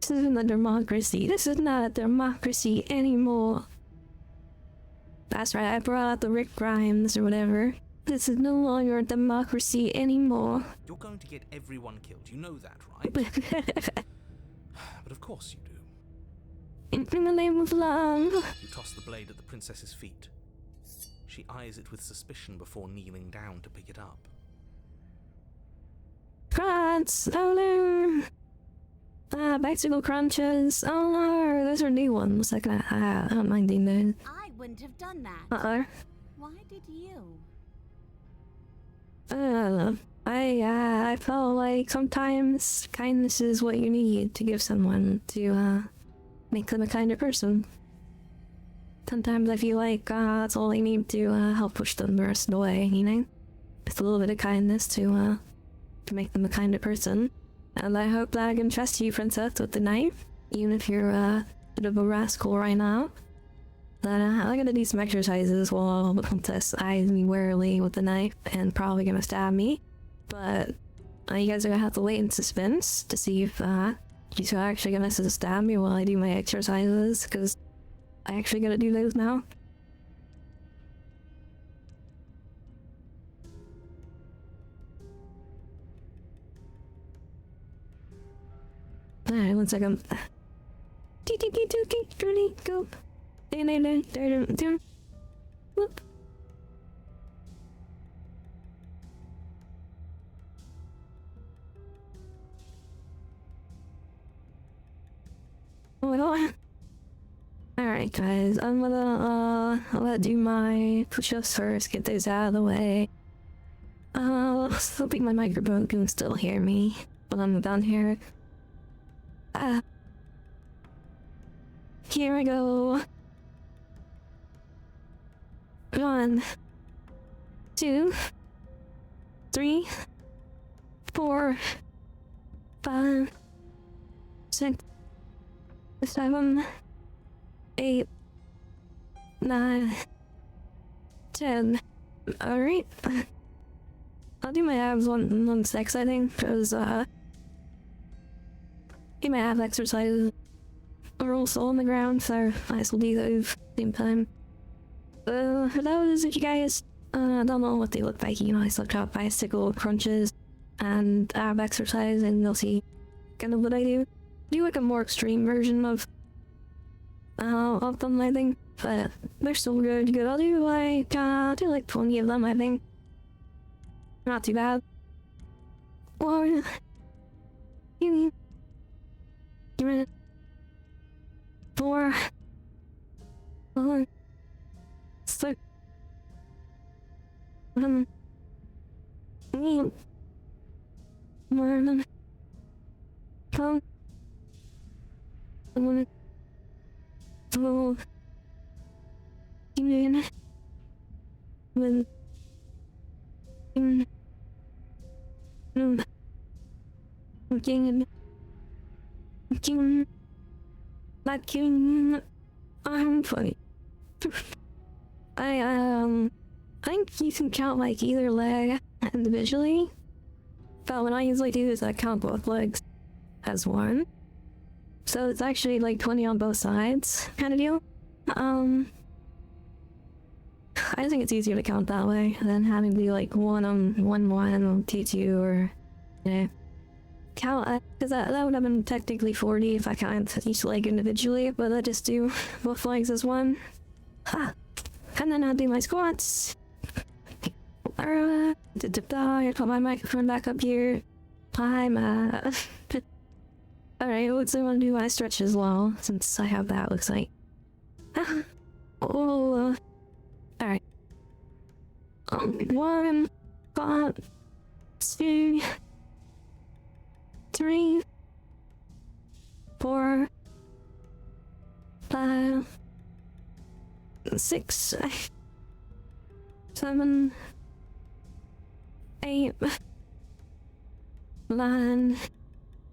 This isn't a democracy. This is not a democracy anymore. That's right. I brought out the Rick Grimes or whatever. This is no longer a democracy anymore. You're going to get everyone killed. You know that, right? But of course you do. In the name of love. You toss the blade at the princess's feet. She eyes it with suspicion before kneeling down to pick it up. Crunch! Oh no! Bicycle crunches! Oh no! Those are new ones. Like, I don't mind doing those. I wouldn't have done that. Uh-oh. Why did you? I felt like sometimes kindness is what you need to give someone to, make them a kinder person. Sometimes I feel like, that's all I need to, help push them the rest of the way, you know? Just a little bit of kindness to make them a kinder person. And I hope that I can trust you, Princess, with the knife, even if you're a bit of a rascal right now. Then I'm gonna do some exercises while the princess eyes me warily with the knife and probably gonna stab me. But you guys are gonna have to wait in suspense to see if she's actually gonna stab me while I do my exercises, because I actually gotta do those now. Alright, 1 second. Go. Whoop. Oh my god. Alright guys, I'm gonna do my push-ups first, get those out of the way. Hoping my microphone can still hear me when I'm down here. Here I go. 1, 2, 3, 4, 5, 6, 7, 8, 9, 10. Alright. I'll do my abs one sec, I think, because, my ab exercises are also on the ground, so I will do those at the same time. For those of you guys, don't know what they look like, you know, I still got bicycle crunches and ab exercise, and you'll see kind of what I do. Do like a more extreme version of them, I think, but they're still good. I'll do like 20 of them, I think. Not too bad. 1, 2, 3, 4, 5, 6, 7, 8, 9, 10, 11, 12, 13, 14, 15, not kidding. I'm funny. I think you can count like either leg individually, but what I usually do is I count both legs as one. So it's actually like 20 on both sides kind of deal. I think it's easier to count that way than having to be like 1 on 1, 2, 2, or, you know, count, because that would have been technically 40 if I count each leg individually, but I just do both legs as one. Ha! And then I'll do my squats. I put my microphone back up here. I'm Alright, looks like I want to do my stretch as well, since I have that, looks like. Oh, alright. 1, 2, 3, 4, 5, 6, 7, 8, 9,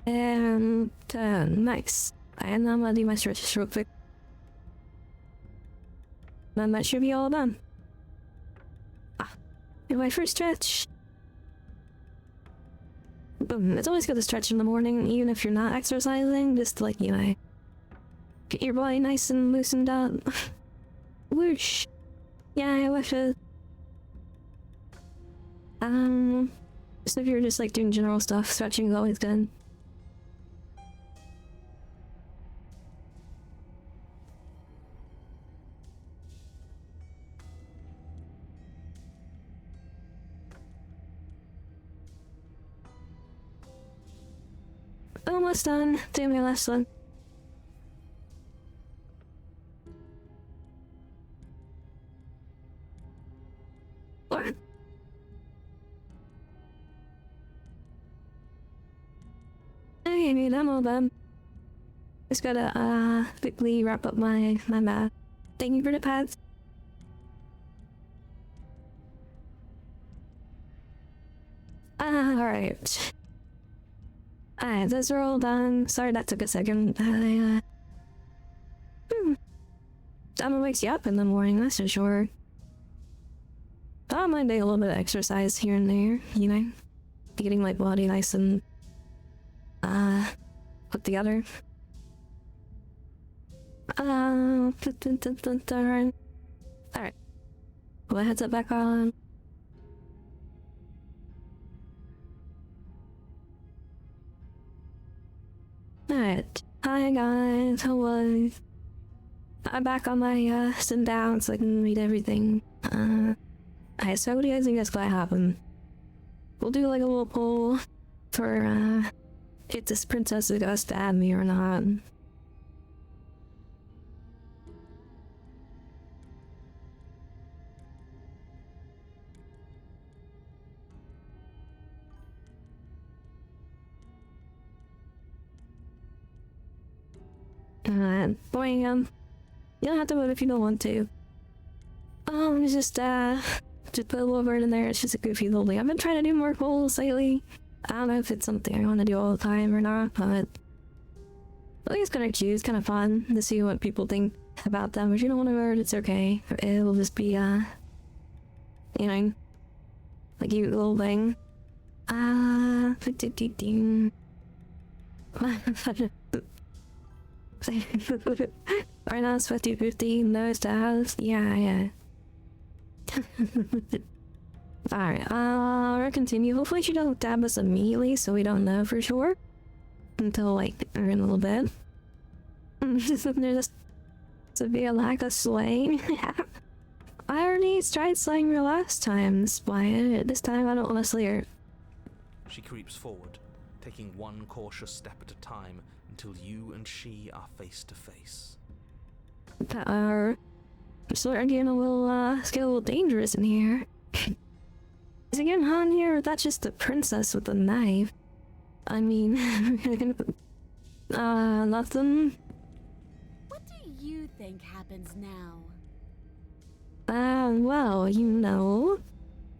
and 10. Nice. And I'm gonna do my stretches real quick. Then that should be all done. Do my first stretch. Boom. It's always good to stretch in the morning, even if you're not exercising, just to, like, you know, get your body nice and loosened up. Whoosh. Yeah, I wish it. So if you're just like doing general stuff, stretching is always good. Almost done. Doing my last one. What? Okay, I'm all done. Just gotta quickly wrap up my math. Thank you for the pads. Alright. Alright, those are all done. Sorry that took a second. That wakes you up in the morning, that's for sure. I don't mind doing a little bit of exercise here and there, you know? Getting my body nice and put together. Alright. Put my headset back on. Alright. Hi guys, how was? I'm back on my sit down so I can read everything. Alright, so what do you guys think that's gonna happen? We'll do like a little poll for if this princess is gonna stab me or not. Boing, you don't have to vote if you don't want to. Just put a little word in there. It's just a goofy little thing. I've been trying to do more polls lately. I don't know if it's something I want to do all the time or not, but I think it's kind of cute. It's kind of fun to see what people think about them. If you don't want to vote, it's okay. It'll just be, you know, like a cute little thing. Right now it's 50-50, no stabs. Yeah. Alright, we'll continue. Hopefully she doesn't stab us immediately, so we don't know for sure. Until, like, in a little bit. There's a severe lack of slaying. I already tried slaying her last time, Spire. This time I don't want to slay her. She creeps forward, taking one cautious step at a time until you and she are face to face. It's getting a little dangerous in here. Is it getting hot in here, or that's just the princess with the knife? I mean, nothing. What do you think happens now? Well, you know,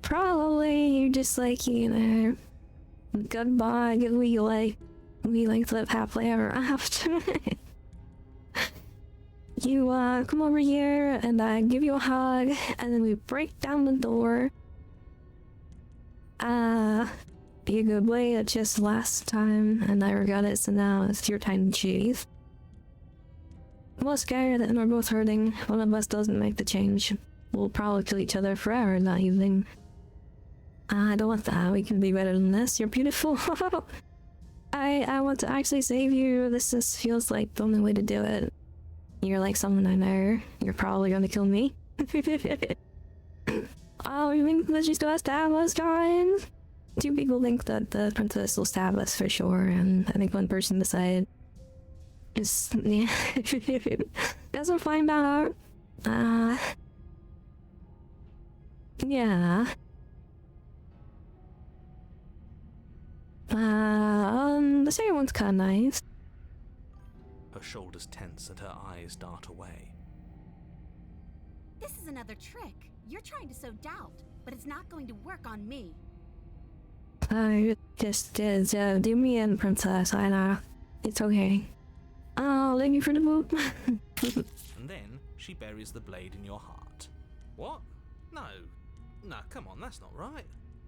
probably you just like, you know, goodbye, we like live happily ever after. You come over here and I give you a hug, and then we break down the door. Be a good way to just last time, and I regret it, so now it's your time to choose. I'm both scared and we're both hurting. One of us doesn't make the change. We'll probably kill each other forever that evening. I don't want that. We can be better than this. You're beautiful. I want to actually save you. This just feels like the only way to do it. You're like someone I know. You're probably gonna kill me. Oh, you think that she's gonna stab us, guys? Two people think that the princess will stab us for sure, and I think one person decided just yeah, doesn't find out. Yeah. The second one's kinda nice. Her shoulders tense and her eyes dart away. This is another trick. You're trying to sow doubt, but it's not going to work on me. Just do me in, princess. I know. It's okay. Oh, thank you for the book. And then she buries the blade in your heart. What? No, come on, that's not right.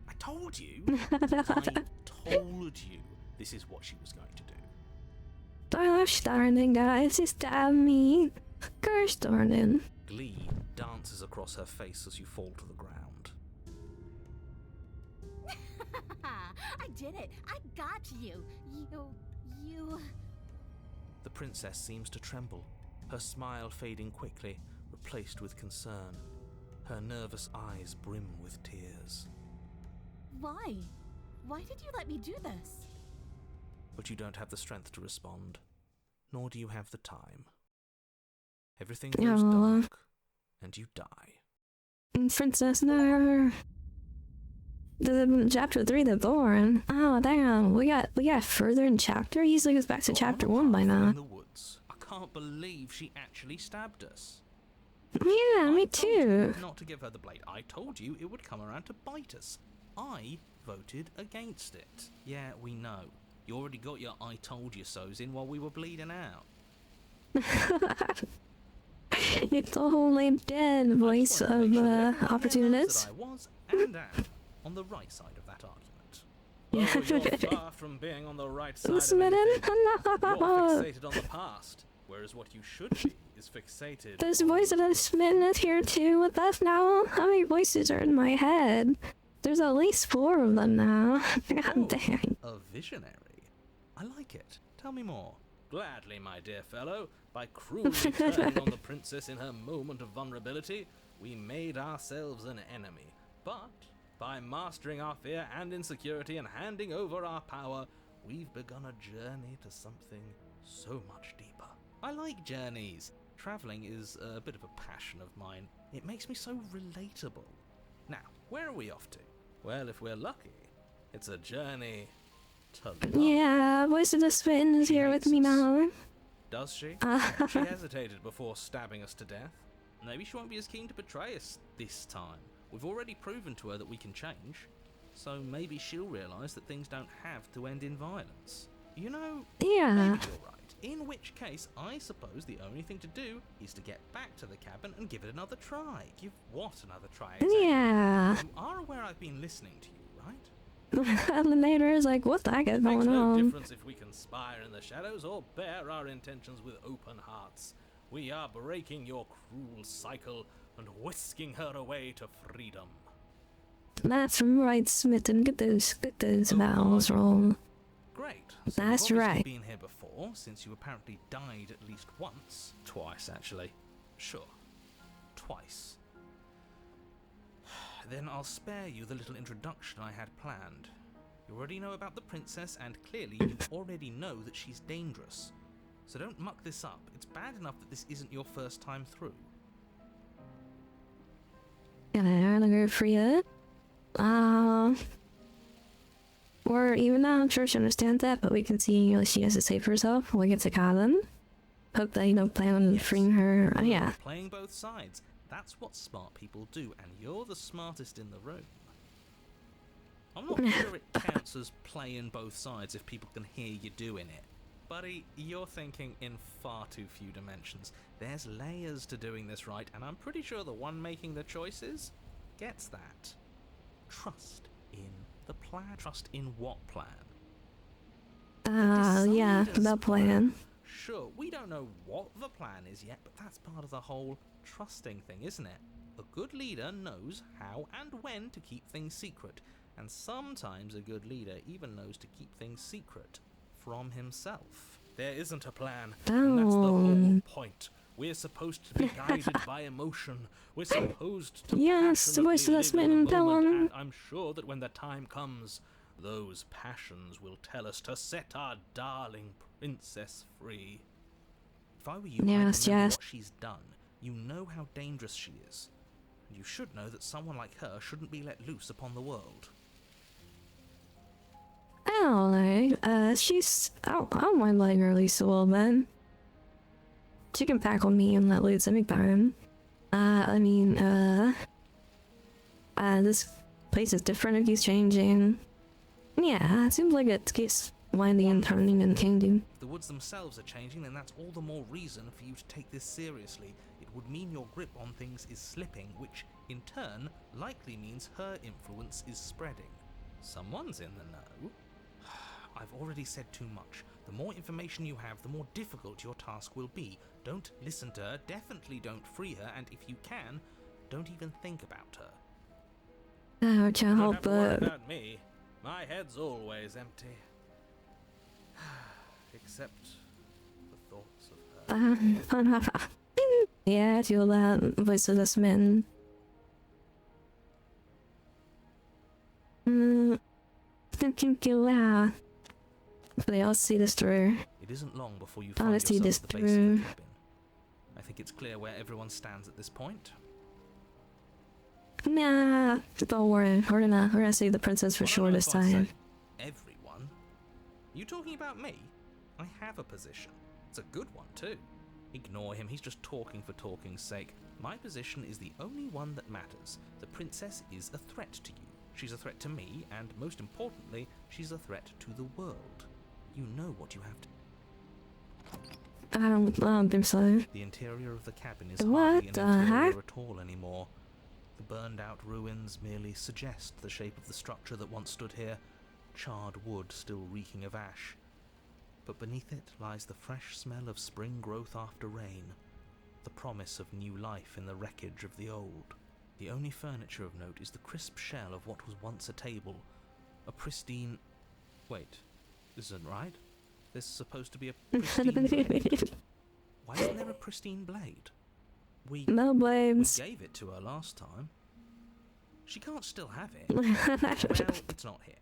I told you. I told you this is what she was going to do. Gosh darn it, guys. Just stab me. Gosh darn it. Glee dances across her face as you fall to the ground. I did it. I got you. You... The princess seems to tremble, her smile fading quickly, replaced with concern. Her nervous eyes brim with tears. Why? Why did you let me do this? But you don't have the strength to respond, nor do you have the time. Everything goes dark, and you die. Princess, no. Chapter 3, the Thorn. Oh, damn. We got further in chapter? He usually goes back to chapter 1 by now. In the woods. I can't believe she actually stabbed us. Yeah, me I told too. you not to give her the blade. I told you it would come around to bite us. I voted against it. Yeah, we know. You already got your I told you so's in while we were bleeding out. It's the whole dead voice of opportunist. I was and am on the right side of that argument. You're far from being on the right side of anything. You're fixated on the past, whereas what you should be is fixated. This voice of the Smitten is here too with us now. How many voices are in my head? There's at least 4 of them now. God dang. A visionary. I like it. Tell me more. Gladly, my dear fellow. By cruelly turning on the princess in her moment of vulnerability, we made ourselves an enemy. But by mastering our fear and insecurity and handing over our power, we've begun a journey to something so much deeper. I like journeys. Traveling is a bit of a passion of mine. It makes me so relatable. Now, where are we off to? Well, if we're lucky, it's a journey to love. Yeah, voice of the Smitten is here with me now. Does she? She hesitated before stabbing us to death. Maybe she won't be as keen to betray us this time. We've already proven to her that we can change. So maybe she'll realise that things don't have to end in violence. You know, Yeah. maybe you're right. In which case, I suppose the only thing to do is to get back to the cabin and give it another try. Give what another try? Exactly? Yeah. You are aware I've been listening to you, right? And the neighbor is like, what the heck is Makes going no on? difference if we conspire in the shadows or bear our intentions with open hearts. We are breaking your cruel cycle and whisking her away to freedom. That's right, Smitten. Get those vowels roll. Great. That's you've obviously right. been here before, since you apparently died at least once. Twice, actually. Sure. Twice. Then I'll spare you the little introduction I had planned. You already know about the princess, and clearly you already know that she's dangerous. So don't muck this up. It's bad enough that this isn't your first time through. Gonna go for you. Or even now, I'm sure she understands that, but we can see she has to save herself when we get to Colin. Hope that, plan on freeing her. Yeah. Playing both sides. That's what smart people do, and you're the smartest in the room. I'm not sure it counts as playing both sides if people can hear you doing it. Buddy, you're thinking in far too few dimensions. There's layers to doing this right, and I'm pretty sure the one making the choices gets that. Trust in the plan. Trust in what plan? Yeah, the plan. Sure, we don't know what the plan is yet, but that's part of the whole trusting thing, isn't it? A good leader knows how and when to keep things secret, and sometimes a good leader even knows to keep things secret from himself. There isn't a plan, and that's the whole point. We're supposed to be guided by emotion. We're supposed to Yes, passionately voice of the live in smitten the moment, villain. and I'm sure that when the time comes, those passions will tell us to set our darling princess free. If I were you, Yes, I'd remember yes. what she's done. You know how dangerous she is. And you should know that someone like her shouldn't be let loose upon the world. I don't know. She's. I don't mind letting her loose a little bit. She can pack on me and let loose any time. This place is different if he's changing. Yeah, it seems like it keeps winding and turning and changing. If the woods themselves are changing, then that's all the more reason for you to take this seriously. It would mean your grip on things is slipping, which, in turn, likely means her influence is spreading. Someone's in the know. I've already said too much. The more information you have, the more difficult your task will be. Don't listen to her, definitely don't free her, and if you can, don't even think about her. I can't Don't help have to worry but. about me. My head's always empty. Except the thoughts of her. Yeah, I feel that. Voice of the smitten. Thank you, wow. Hopefully I'll see this through. It isn't long before you I'll find see yourself this at the base of through. the cabin. I think it's clear where everyone stands at this point. Nah, don't worry. We're gonna save the princess for Well, I sure don't know this if I'd time. say everyone. You talking about me? I have a position. It's a good one too. Ignore him, he's just talking for talking's sake. My position is the only one that matters. The princess is a threat to you. She's a threat to me, and most importantly, she's a threat to the world. You know what you have to. I don't think so. The interior of the cabin is What hardly an the interior heck? at all anymore. The burned out ruins merely suggest the shape of the structure that once stood here, charred wood still reeking of ash. But beneath it lies the fresh smell of spring growth after rain, the promise of new life in the wreckage of the old. The only furniture of note is the crisp shell of what was once a table, a pristine... Wait, this isn't right. There's supposed to be a pristine blade. Why isn't there a pristine blade? We No blames. gave it to her last time. She can't still have it. Well, it's not here.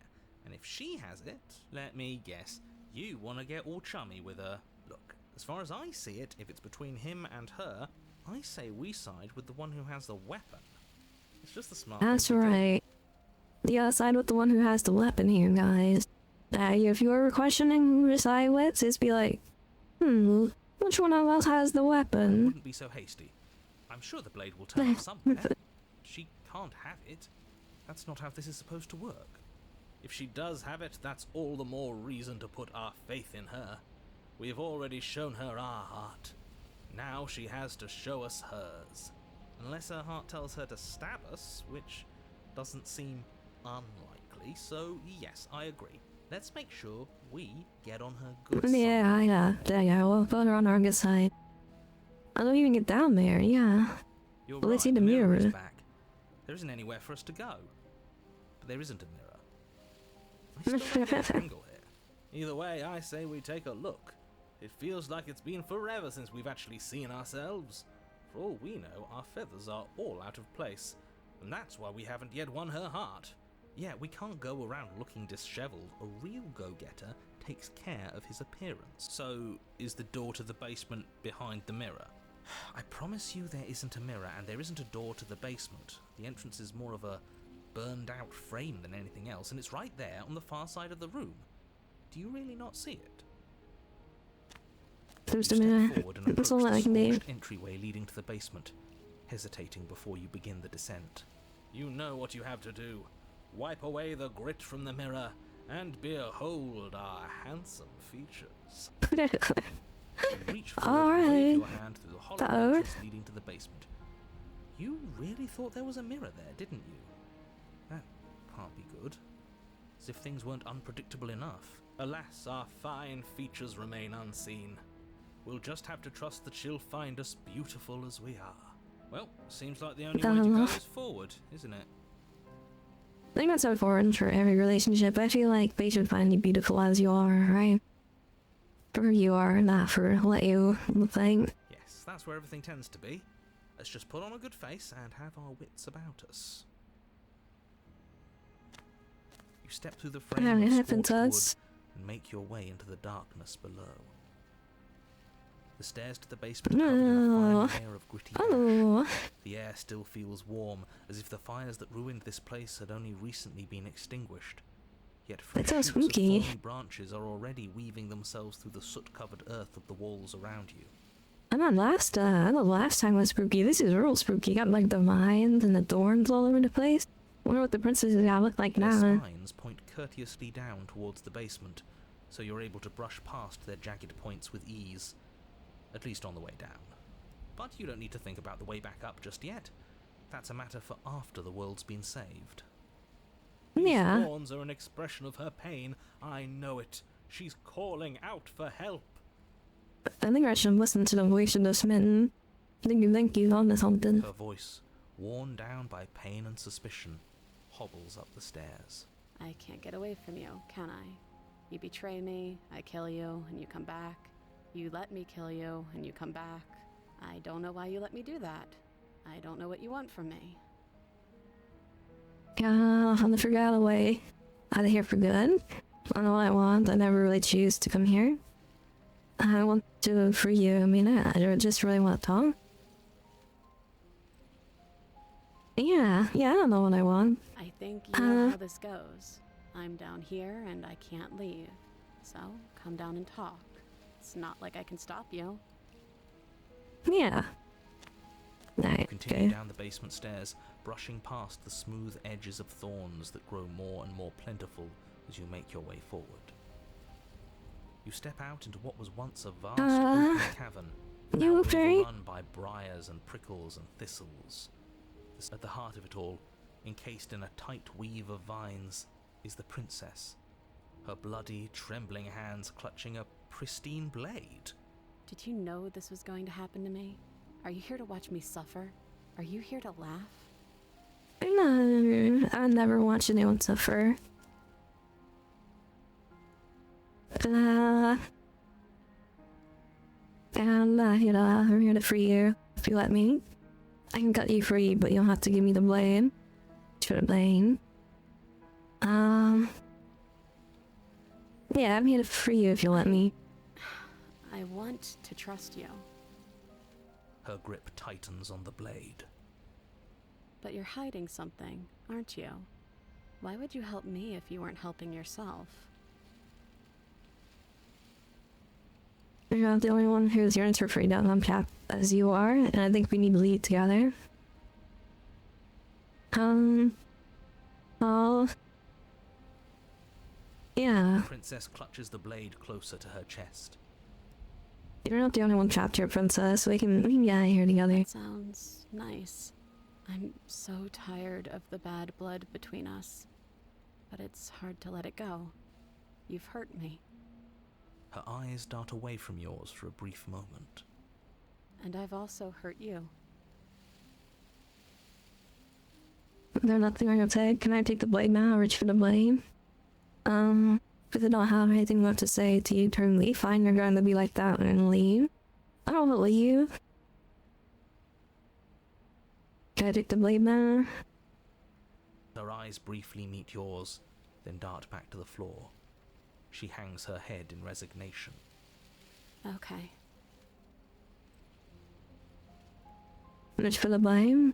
And if she has it, let me guess, you want to get all chummy with her. Look, as far as I see it, if it's between him and her, I say we side with the one who has the weapon. It's just the smart thing That's to do. right. You gotta side with the one who has the weapon here, guys. If you were questioning who to side with, just be like, which one of us has the I weapon? wouldn't be so hasty. I'm sure the blade will turn up somewhere. She can't have it. That's not how this is supposed to work. If she does have it, that's all the more reason to put our faith in her. We have already shown her our heart. Now she has to show us hers. Unless her heart tells her to stab us, which doesn't seem unlikely, so yes, I agree. Let's make sure we get on her good side. Yeah, we'll put her on our good side. I don't even get down there, yeah. You're Well, right, let's see the mirror is mirror. back. There isn't anywhere for us to go. But there isn't a mirror. I still don't get an angle here. Either way, I say we take a look. It feels like it's been forever since we've actually seen ourselves. For all we know, our feathers are all out of place. And that's why we haven't yet won her heart. Yeah, we can't go around looking disheveled. A real go-getter takes care of his appearance. So, is the door to the basement behind the mirror? I promise you there isn't a mirror, and there isn't a door to the basement. The entrance is more of a burned-out frame than anything else, and it's right there on the far side of the room. Do you really not see it? There's You the step mirror. forward and That's all approach I the can do. scorched entryway leading to the basement, hesitating before you begin the descent. You know what you have to do. Wipe away the grit from the mirror, and behold our handsome features. You reach forward and wave your hand through the hollow Uh-oh. entrance leading to the basement. You really thought there was a mirror there, didn't you? That can't be good. As if things weren't unpredictable enough. Alas, our fine features remain unseen. We'll just have to trust that she'll find us beautiful as we are. Well, seems like the only way to go is forward, isn't it? I think that's so important for every relationship. I feel like they should find you beautiful as you are, right? For who you are, not for what you look like. Yes, Yes, that's where everything tends to be. Let's just put on a good face and have our wits about us. You step through the frame Yeah, it of happened to scorched us. wood and make your way into the darkness below. The stairs to the basement are covered in a fine layer of gritty ash. Oh, The air still feels warm, as if the fires that ruined this place had only recently been extinguished. Yet fresh That's so shoots of spooky. thorny branches are already weaving themselves through the soot-covered earth of the walls around you. I thought last time was spooky. This is real spooky. Got like the vines and the thorns all over the place. Wonder what the princess is gonna look like Their now. spines point courteously down towards the basement, so you're able to brush past their jagged points with ease. At least on the way down. But you don't need to think about the way back up just yet. That's a matter for after the world's been saved. Yeah. These thorns are an expression of her pain. I know it. She's calling out for help. I think I should listen to the voice of the smitten. Think he's on to something. Her voice, worn down by pain and suspicion, hobbles up the stairs. I can't get away from you, can I? You betray me, I kill you, and you come back. You let me kill you, and you come back. I don't know why you let me do that. I don't know what you want from me. Yeah, I'm gonna figure out a way out of here for good. I don't know what I want. I never really choose to come here. I want to free you. I mean, I just really want to talk. Yeah, I don't know what I want. I think you know how this goes. I'm down here, and I can't leave. So, come down and talk. It's not like I can stop you. Yeah. You Right, continue okay. down the basement stairs, brushing past the smooth edges of thorns that grow more and more plentiful as you make your way forward. You step out into what was once a vast open cavern, you now very- overrun by briars and prickles and thistles. At the heart of it all, encased in a tight weave of vines, is the princess, her bloody, trembling hands clutching a pristine blade. Did you know this was going to happen to me? Are you here to watch me suffer? Are you here to laugh? No, I never watch anyone suffer. And I'm here to free you, if you let me. I can cut you free, but you'll have to give me the blade. For the blade. Yeah, I'm here to free you if you let me. I want to trust you, Her grip tightens on the blade. but you're hiding something, aren't you? Why would you help me if you weren't helping yourself? You're not the only one who's yearns for freedom. I'm capped as you are, and I think we need to lead together. Yeah, The princess clutches the blade closer to her chest. you're not the only one trapped here, princess. We can get out of here together. Sounds nice. I'm so tired of the bad blood between us, but it's hard to let it go. You've hurt me, Her eyes dart away from yours for a brief moment. and I've also hurt you. There's nothing I can say. Can I take the blade now? I'll reach for the blade. If I don't have anything left to say to you, turn leave. Fine, you're going to be like that and leave. I don't want to leave. Can I take the blade now? Her eyes briefly meet yours, then dart back to the floor. She hangs her head in resignation. Okay. Reach for the blade.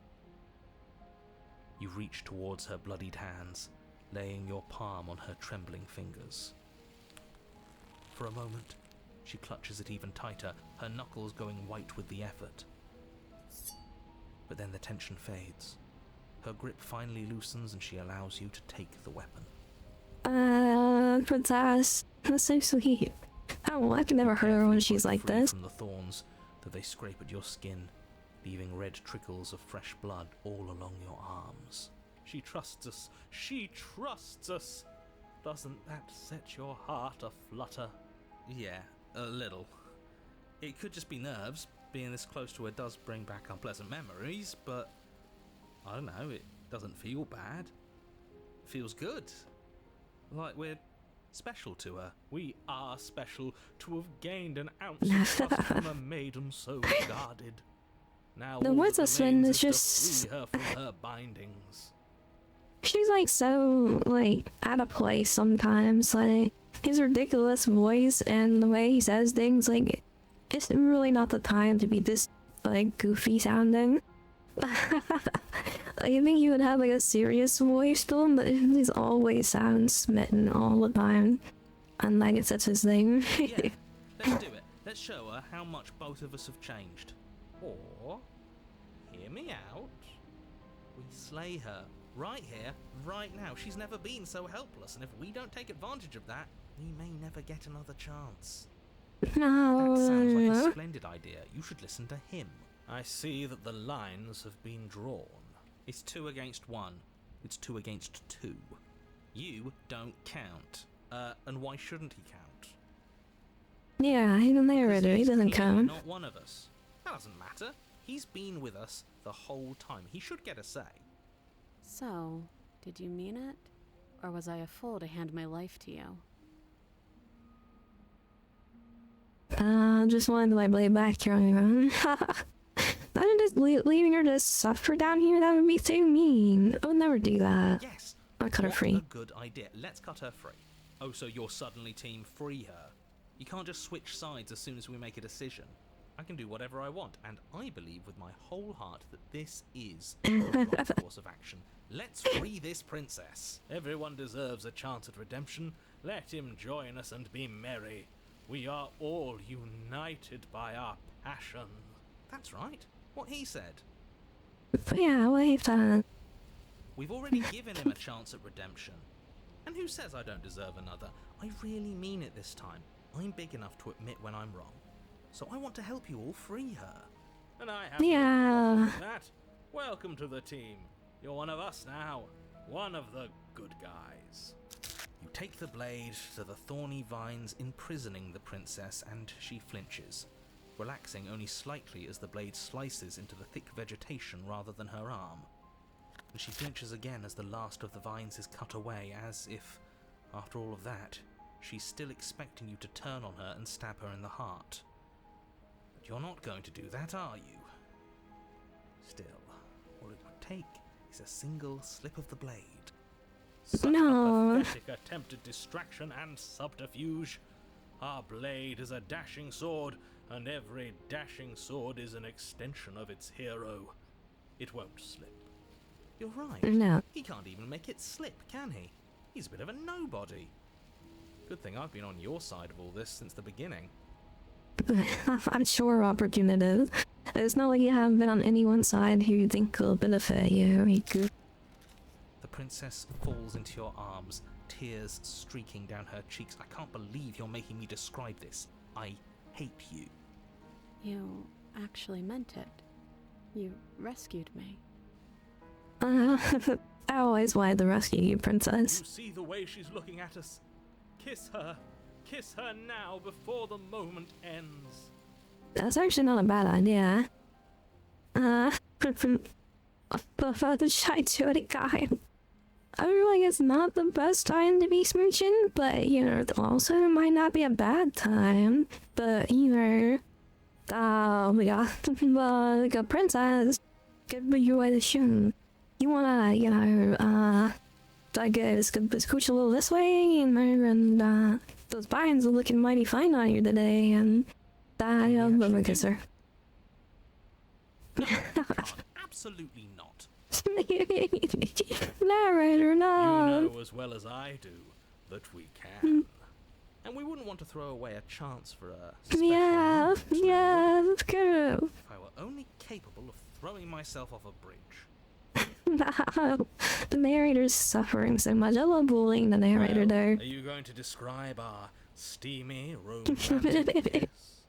You reach towards her bloodied hands, laying your palm on her trembling fingers. For a moment, she clutches it even tighter, her knuckles going white with the effort. But then the tension fades. Her grip finally loosens and she allows you to take the weapon. Princess. That's so sweet. Oh, I can never hurt her when she's like Free this. from the thorns, though they scrape at your skin, leaving red trickles of fresh blood all along your arms. She trusts us. She trusts us. Doesn't that set your heart aflutter? Yeah, a little. It could just be nerves. Being this close to her does bring back unpleasant memories, but I don't know, it doesn't feel bad. It feels good. Like we're special to her. We are special to have gained an ounce of trust from a maiden so guarded. Now The all words that of Sven remains is to just- free her from her bindings. She's like so like out of place sometimes. Like his ridiculous voice and the way he says things, like it's really not the time to be this like goofy sounding. I think he would have like a serious voice to him, but he always sounds smitten all the time. And like it's such his thing. Yeah, let's do it. Let's show her how much both of us have changed. Or, hear me out, we slay her. Right here, right now. She's never been so helpless, and if we don't take advantage of that, we may never get another chance. That sounds like a No. splendid idea. You should listen to him. I see that the lines have been drawn. It's 2 against 1. It's 2 against 2. You don't count. And why shouldn't he count? Yeah, he's a narrator. He He's doesn't clearly count. not one of us. That doesn't matter. He's been with us the whole time. He should get a say. So, did you mean it? Or was I a fool to hand my life to you? Just wanted to like lay back here on your own. I'm just leaving her to suffer down here. That would be so mean. I would never do that. Yes. I'll cut her What free. a good idea. Let's cut her free. Oh, so you're suddenly team free her. You can't just switch sides as soon as we make a decision. I can do whatever I want, and I believe with my whole heart that this is the right course of action. Let's free this princess. Everyone deserves a chance at redemption. Let him join us and be merry. We are all united by our passion. That's right. What he said. But yeah, wait. We've already given him a chance at redemption. And who says I don't deserve another? I really mean it this time. I'm big enough to admit when I'm wrong. So I want to help you all free her. And I have no problem Yeah. with that. Welcome to the team. You're one of us now. One of the good guys. You take the blade to the thorny vines imprisoning the princess, and she flinches, relaxing only slightly as the blade slices into the thick vegetation rather than her arm. And she flinches again as the last of the vines is cut away, as if, after all of that, she's still expecting you to turn on her and stab her in the heart. But you're not going to do that, are you? Still, all it would take is a single slip of the blade. Such No. a pathetic attempt at distraction and subterfuge. Our blade is a dashing sword, and every dashing sword is an extension of its hero. It won't slip. You're right. No. He can't even make it slip, can he? He's a bit of a nobody. Good thing I've been on your side of all this since the beginning. I'm sure opportunities. It's not like you haven't been on anyone's side who you think will benefit you. You could- The princess falls into your arms, tears streaking down her cheeks. I can't believe you're making me describe this. I hate you. You actually meant it. You rescued me. I always wanted to rescue you, princess. You see the way she's looking at us? Kiss her. Kiss her now before the moment ends. That's actually not a bad idea. But shy to it again. I really it's not the best time to be smooching, but you know, it also might not be a bad time. But you know, we got like a princess. Give you a shoe. You wanna, you know, like scooch a little this way, you know, and those vines are looking mighty fine on you today, and I'm gonna kiss her. No, God, absolutely not. Narrator, no. You know as well as I do that we can. And we wouldn't want to throw away a chance for a special Yeah, moment, you know? yeah, let's go. If I were only capable of throwing myself off a bridge. No, the narrator's suffering so much. I love bullying the narrator Well, there. are you going to describe our steamy romantic kiss?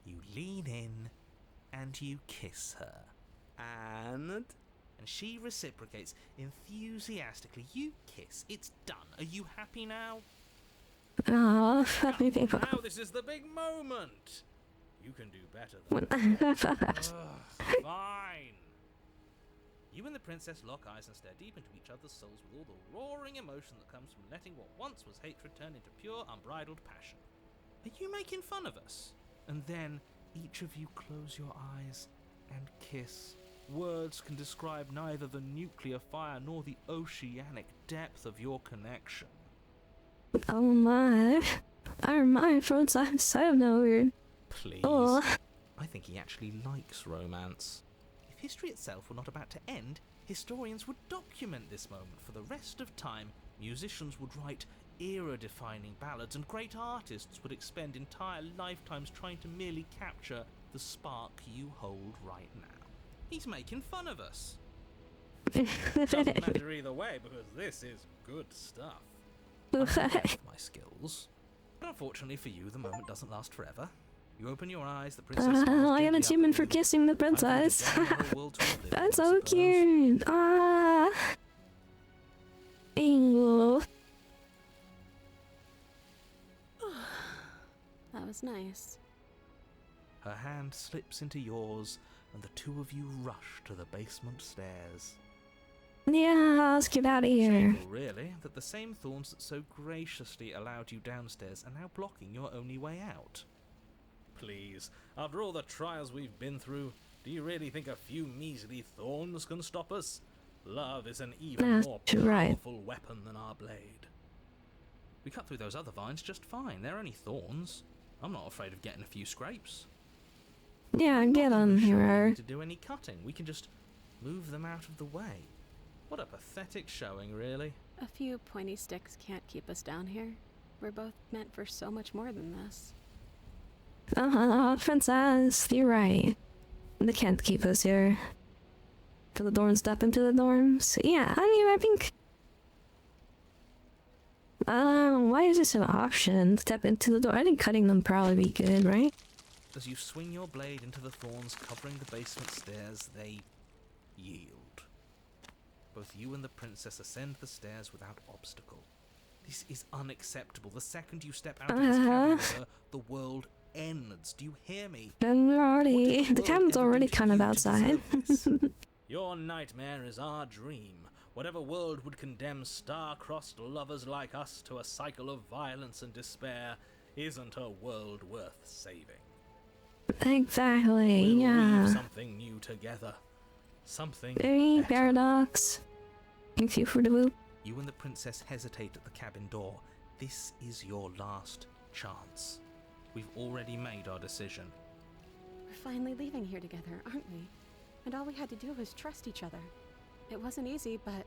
You lean in and you kiss her. And she reciprocates enthusiastically. You kiss. It's done. Are you happy now? Oh, happy people. Now this is the big moment. You can do better than that. Ugh, fine. You and the princess lock eyes and stare deep into each other's souls with all the roaring emotion that comes from letting what once was hatred turn into pure, unbridled passion. Are you making fun of us? And then each of you close your eyes and kiss. Words can describe neither the nuclear fire nor the oceanic depth of your connection. Oh my. Our mind from side of nowhere. Please. Oh. I think he actually likes romance. If history itself were not about to end, historians would document this moment for the rest of time. Musicians would write era-defining ballads, and great artists would expend entire lifetimes trying to merely capture the spark you hold right now. He's making fun of us. Doesn't matter either way, because this is good stuff. I'm aware of my skills. But unfortunately for you, the moment doesn't last forever. You open your eyes, the princess I got an achievement for kissing the princess. That's so cute. Ah. Ew. That was nice. Her hand slips into yours, and the two of you rush to the basement stairs. Yeah, let's get out of here. Shameful, really, that the same thorns that so graciously allowed you downstairs are now blocking your only way out. Please, after all the trials we've been through, do you really think a few measly thorns can stop us? Love is an even more powerful weapon than our blade. We cut through those other vines just fine. They're only thorns. I'm not afraid of getting a few scrapes. Yeah, get on here. To do any cutting, we can just move them out of the way. What a pathetic showing, really. A few pointy sticks can't keep us down here. We're both meant for so much more than this. Princess, you're right. They can't keep us here. Till the dorms step into the dorms. Yeah, I think... why is this an option? Step into the door? I think cutting them probably be good, right? As you swing your blade into the thorns covering the basement stairs, they yield. Both you and the princess ascend the stairs without obstacle. This is unacceptable. The second you step out of this cabin, the world ends. Do you hear me? The cabin's already kind of outside. Your nightmare is our dream. Whatever world would condemn star-crossed lovers like us to a cycle of violence and despair isn't a world worth saving. Exactly, we'll yeah. weave something new together. Something Very better. paradox. Thank you for the whoop. You and the princess hesitate at the cabin door. This is your last chance. We've already made our decision. We're finally leaving here together, aren't we? And all we had to do was trust each other. It wasn't easy, but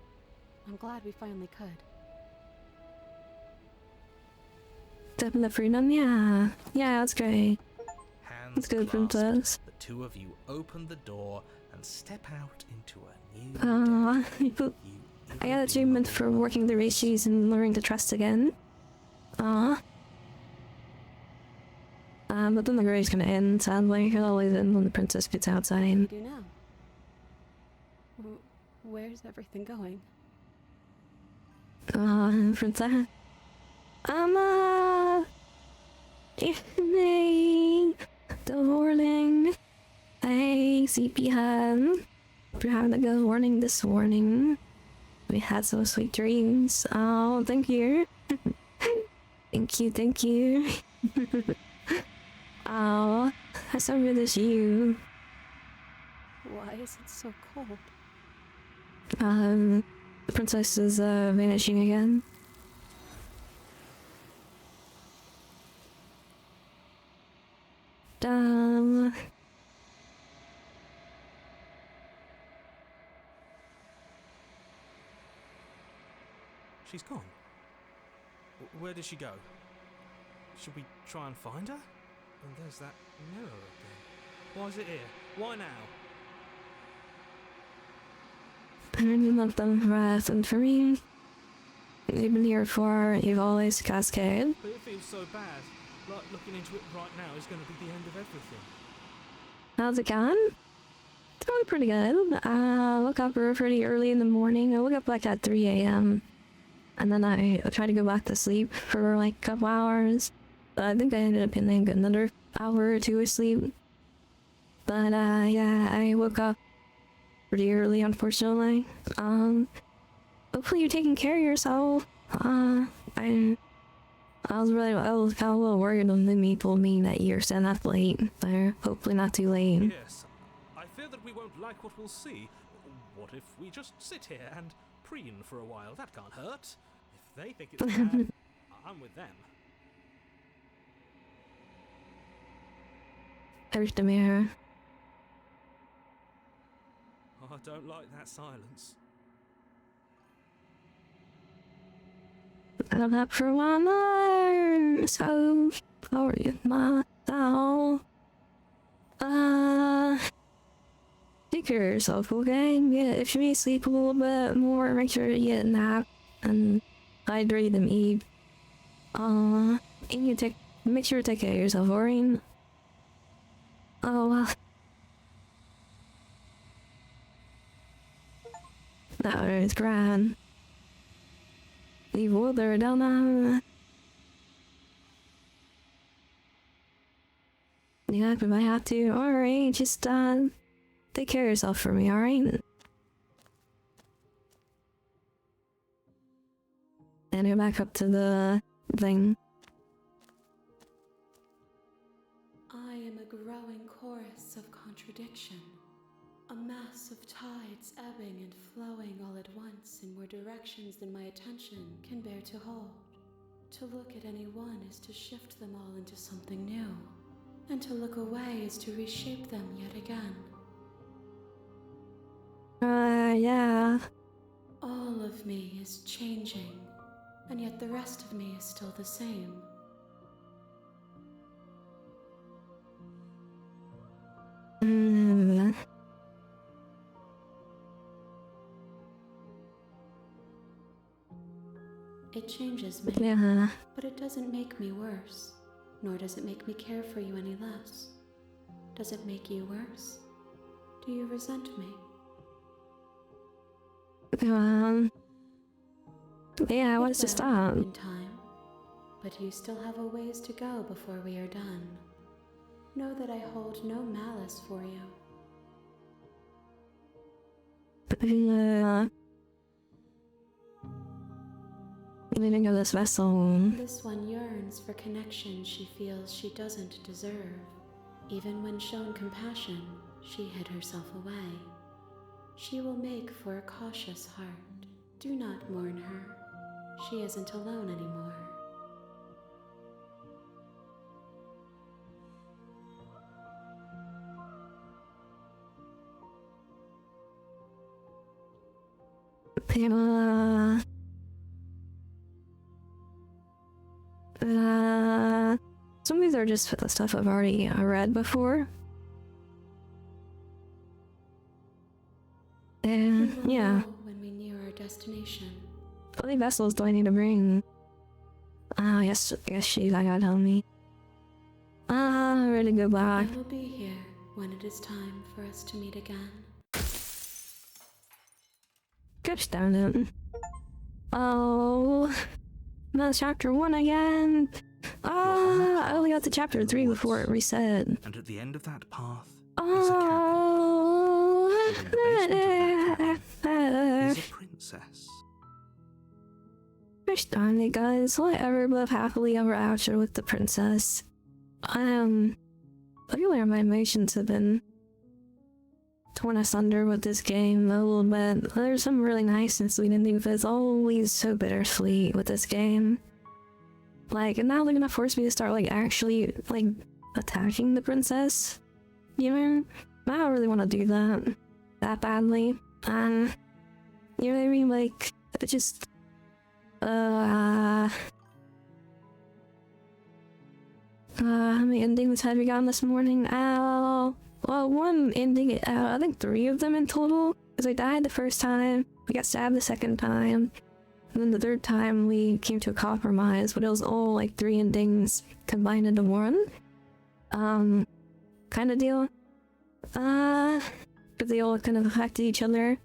I'm glad we finally could. Step in the freedom, yeah. Yeah, that's great. Hands That's good, clasped, princess. the two of you open the door and step out into a new day. I got achievement for working the ratios and learning to trust again. But then the gray's gonna end, sadly. It'll always end when the princess gets outside. What do you do now? Where's everything going? Princess. Evening. The morning. Hey, CPN. We're having a good morning this morning. We had some sweet dreams. Oh, thank you. Thank you. Oh, I so good as you. Why is it so cold? The princess is vanishing again. She's gone. Where did she go? Should we try and find her? And there's that mirror again. Why is it here? Why now? I really love them for us and for me. You've been here for, you've always cascade. But it feels so bad. Like looking into it right now is going to be the end of everything. How's it going? It's going pretty good. I woke up pretty early in the morning. I woke up like at 3 a.m. And then I tried to go back to sleep for like a couple hours. But I think I ended up getting another hour or two of sleep. But yeah, I woke up pretty early, unfortunately. Hopefully you're taking care of yourself. I was kind of a little worried when Mimi told me that you're staying up late. So hopefully not too late. Yes, I fear that we won't like what we'll see. What if we just sit here and preen for a while? That can't hurt. If they think it's bad, I'm with them. There's the mirror. Oh, I don't like that silence. I'm up for one more. So sorry, myself. Take care of yourself, okay? Yeah, if you need to sleep a little bit more, make sure you get a nap and hydrate and eat. And you make sure to take care of yourself, alright? Oh, well. That was grand. Leave water down there. Yeah, if I have to. Alright, just, take care of yourself for me, alright? And go back up to the thing. I am a growing chorus of contradiction. A mass of tides ebbing and flowing all at once in more directions than my attention can bear to hold. To look at any one is to shift them all into something new, and to look away is to reshape them yet again. Yeah. All of me is changing, and yet the rest of me is still the same. It changes me, Yeah. but it doesn't make me worse, nor does it make me care for you any less. Does it make you worse? Do you resent me? Yeah, I want us to It will stop. in time, but you still have a ways to go before we are done. Know that I hold no malice for you. Leaving of this vessel. This one yearns for connection she feels she doesn't deserve. Even when shown compassion, she hid herself away. She will make for a cautious heart. Do not mourn her. She isn't alone anymore. Some of these are just stuff I've already read before. And We will yeah, know when we near our destination. how many vessels do I need to bring? Yes, she's I gotta tell me. Ready to go back. I will be here when it is time for us to meet again. Gosh darn it. Oh, that's chapter 1 again. I only got to chapter 3 before it reset. And at the end of that path is a cabin. Oh, In the basement of that cabin is a princess. gosh darn it, guys. Whatever, live happily ever after with the princess. I feel like my emotions have been torn asunder with this game a little bit. There's some really nice and sweet endings, but it's always so bittersweet with this game. Like, and now they're gonna force me to start, like, actually, like, attacking the princess. You know? I don't really want to do that badly. You know what I mean? Like, it just, how many endings have we gotten this morning? Well, one ending, I think 3 of them in total. Because I died the first time, we got stabbed the second time, and then the third time we came to a compromise, but it was all like 3 endings combined into one. Kind of deal. But they all kind of affected each other.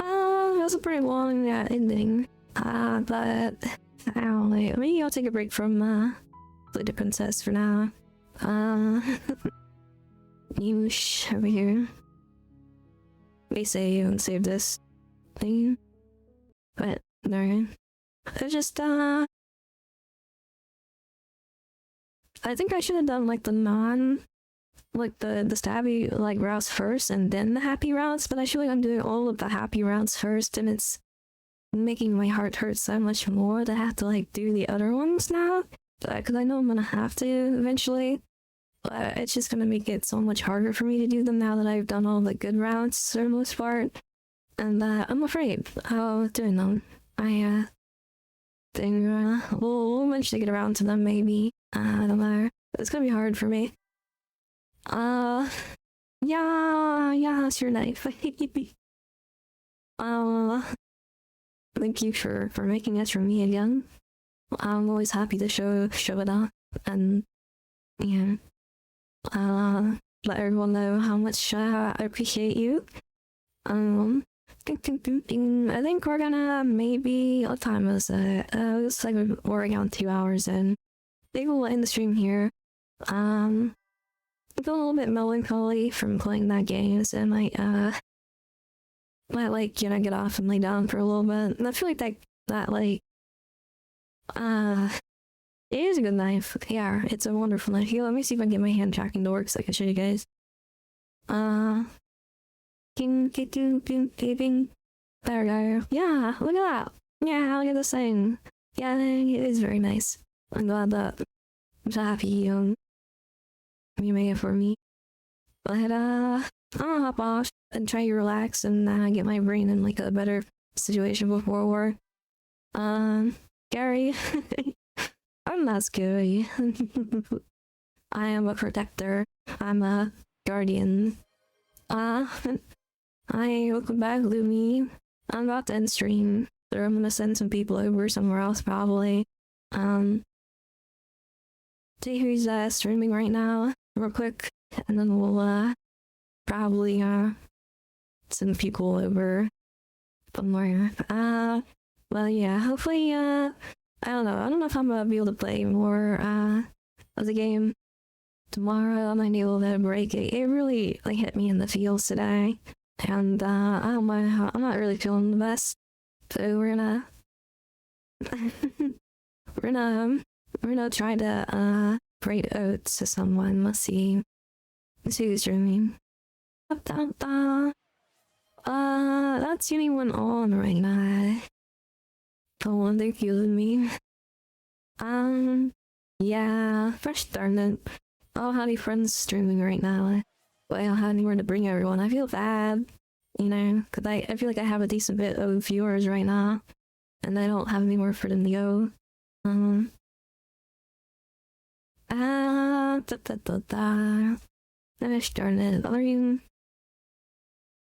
It was a pretty long ending. But I don't know, maybe I'll take a break from the princess for now. Noosh over here. me save and save this thing. But no. It's just I think I should have done like the stabby like routes first and then the happy routes, but I feel like I'm doing all of the happy routes first and it's making my heart hurt so much more to have to like do the other ones now. Because I know I'm gonna have to eventually. But it's just gonna make it so much harder for me to do them now that I've done all the good routes for the most part. And I'm afraid of doing them. I think we'll eventually get around to them maybe. I don't know. It's gonna be hard for me. Yeah, it's your knife. Thank you for making this for me again. I'm always happy to show it off and yeah, let everyone know how much I appreciate you. I think we're gonna maybe, what time is it? Looks like we're already on 2 hours in. Maybe we'll end the stream here. I'm feeling a little bit melancholy from playing that game, so I might like, you know, get off and lay down for a little bit. And I feel like that like, it is a good knife. Yeah, it's a wonderful knife. Here, let me see if I can get my hand tracking to work so I can show you guys. There we go. Yeah, look at that. Yeah, look at this thing. Yeah, it is very nice. I'm glad that I'm so happy you made it for me. But I'll hop off and try to relax and get my brain in like a better situation before war. Gary, I'm not scary. I am a protector. I'm a guardian. Hi, welcome back, Lumi. I'm about to end stream, so I'm gonna send some people over somewhere else probably. See who's streaming right now, real quick, and then we'll probably send people over somewhere. Well, yeah, hopefully, I don't know if I'm gonna be able to play more of the game tomorrow. I might be able to break it. It really like hit me in the feels today, and I don't know, I'm not really feeling the best. So we're gonna try to break oats to someone. Let's see who's streaming. That's the only one on right now. The one they're killing me. Yeah, fresh starting. I don't have any friends streaming right now. But I don't have anywhere to bring everyone. I feel bad, you know, because I feel like I have a decent bit of viewers right now, and I don't have anywhere for them to go. Fresh starting. Are you?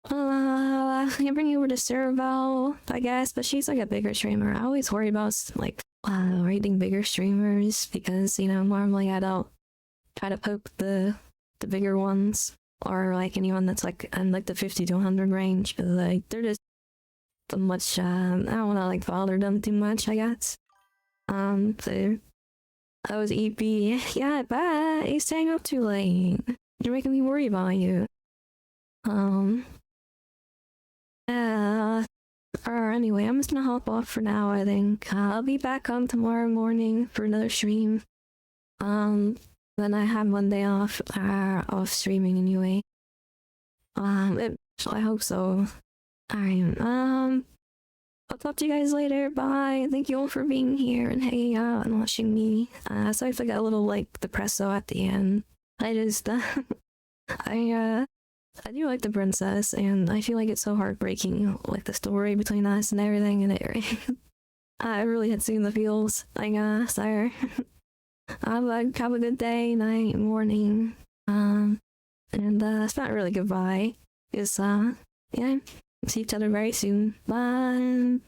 I can bring you over to Cerebell, I guess, but she's like a bigger streamer. I always worry about like rating bigger streamers because, you know, normally I don't try to poke the bigger ones or like anyone that's like in like the 50 to 100 range, but like they're just so much. I don't want to like bother them too much, I guess. So I was EP. Yeah, I bet you're staying up too late. You're making me worry about you. Or anyway, I'm just gonna hop off for now, I think. I'll be back on tomorrow morning for another stream. Then I have Monday off streaming anyway. I hope so. Alright, I'll talk to you guys later. Bye. Thank you all for being here and hanging out and watching me. Sorry if I got a little like depresso at the end. I just I do like the princess, and I feel like it's so heartbreaking, like the story between us and everything, and it I really had seen the feels. Like, so have a good day, night, morning, and it's not really goodbye. It's yeah, see each other very soon. Bye.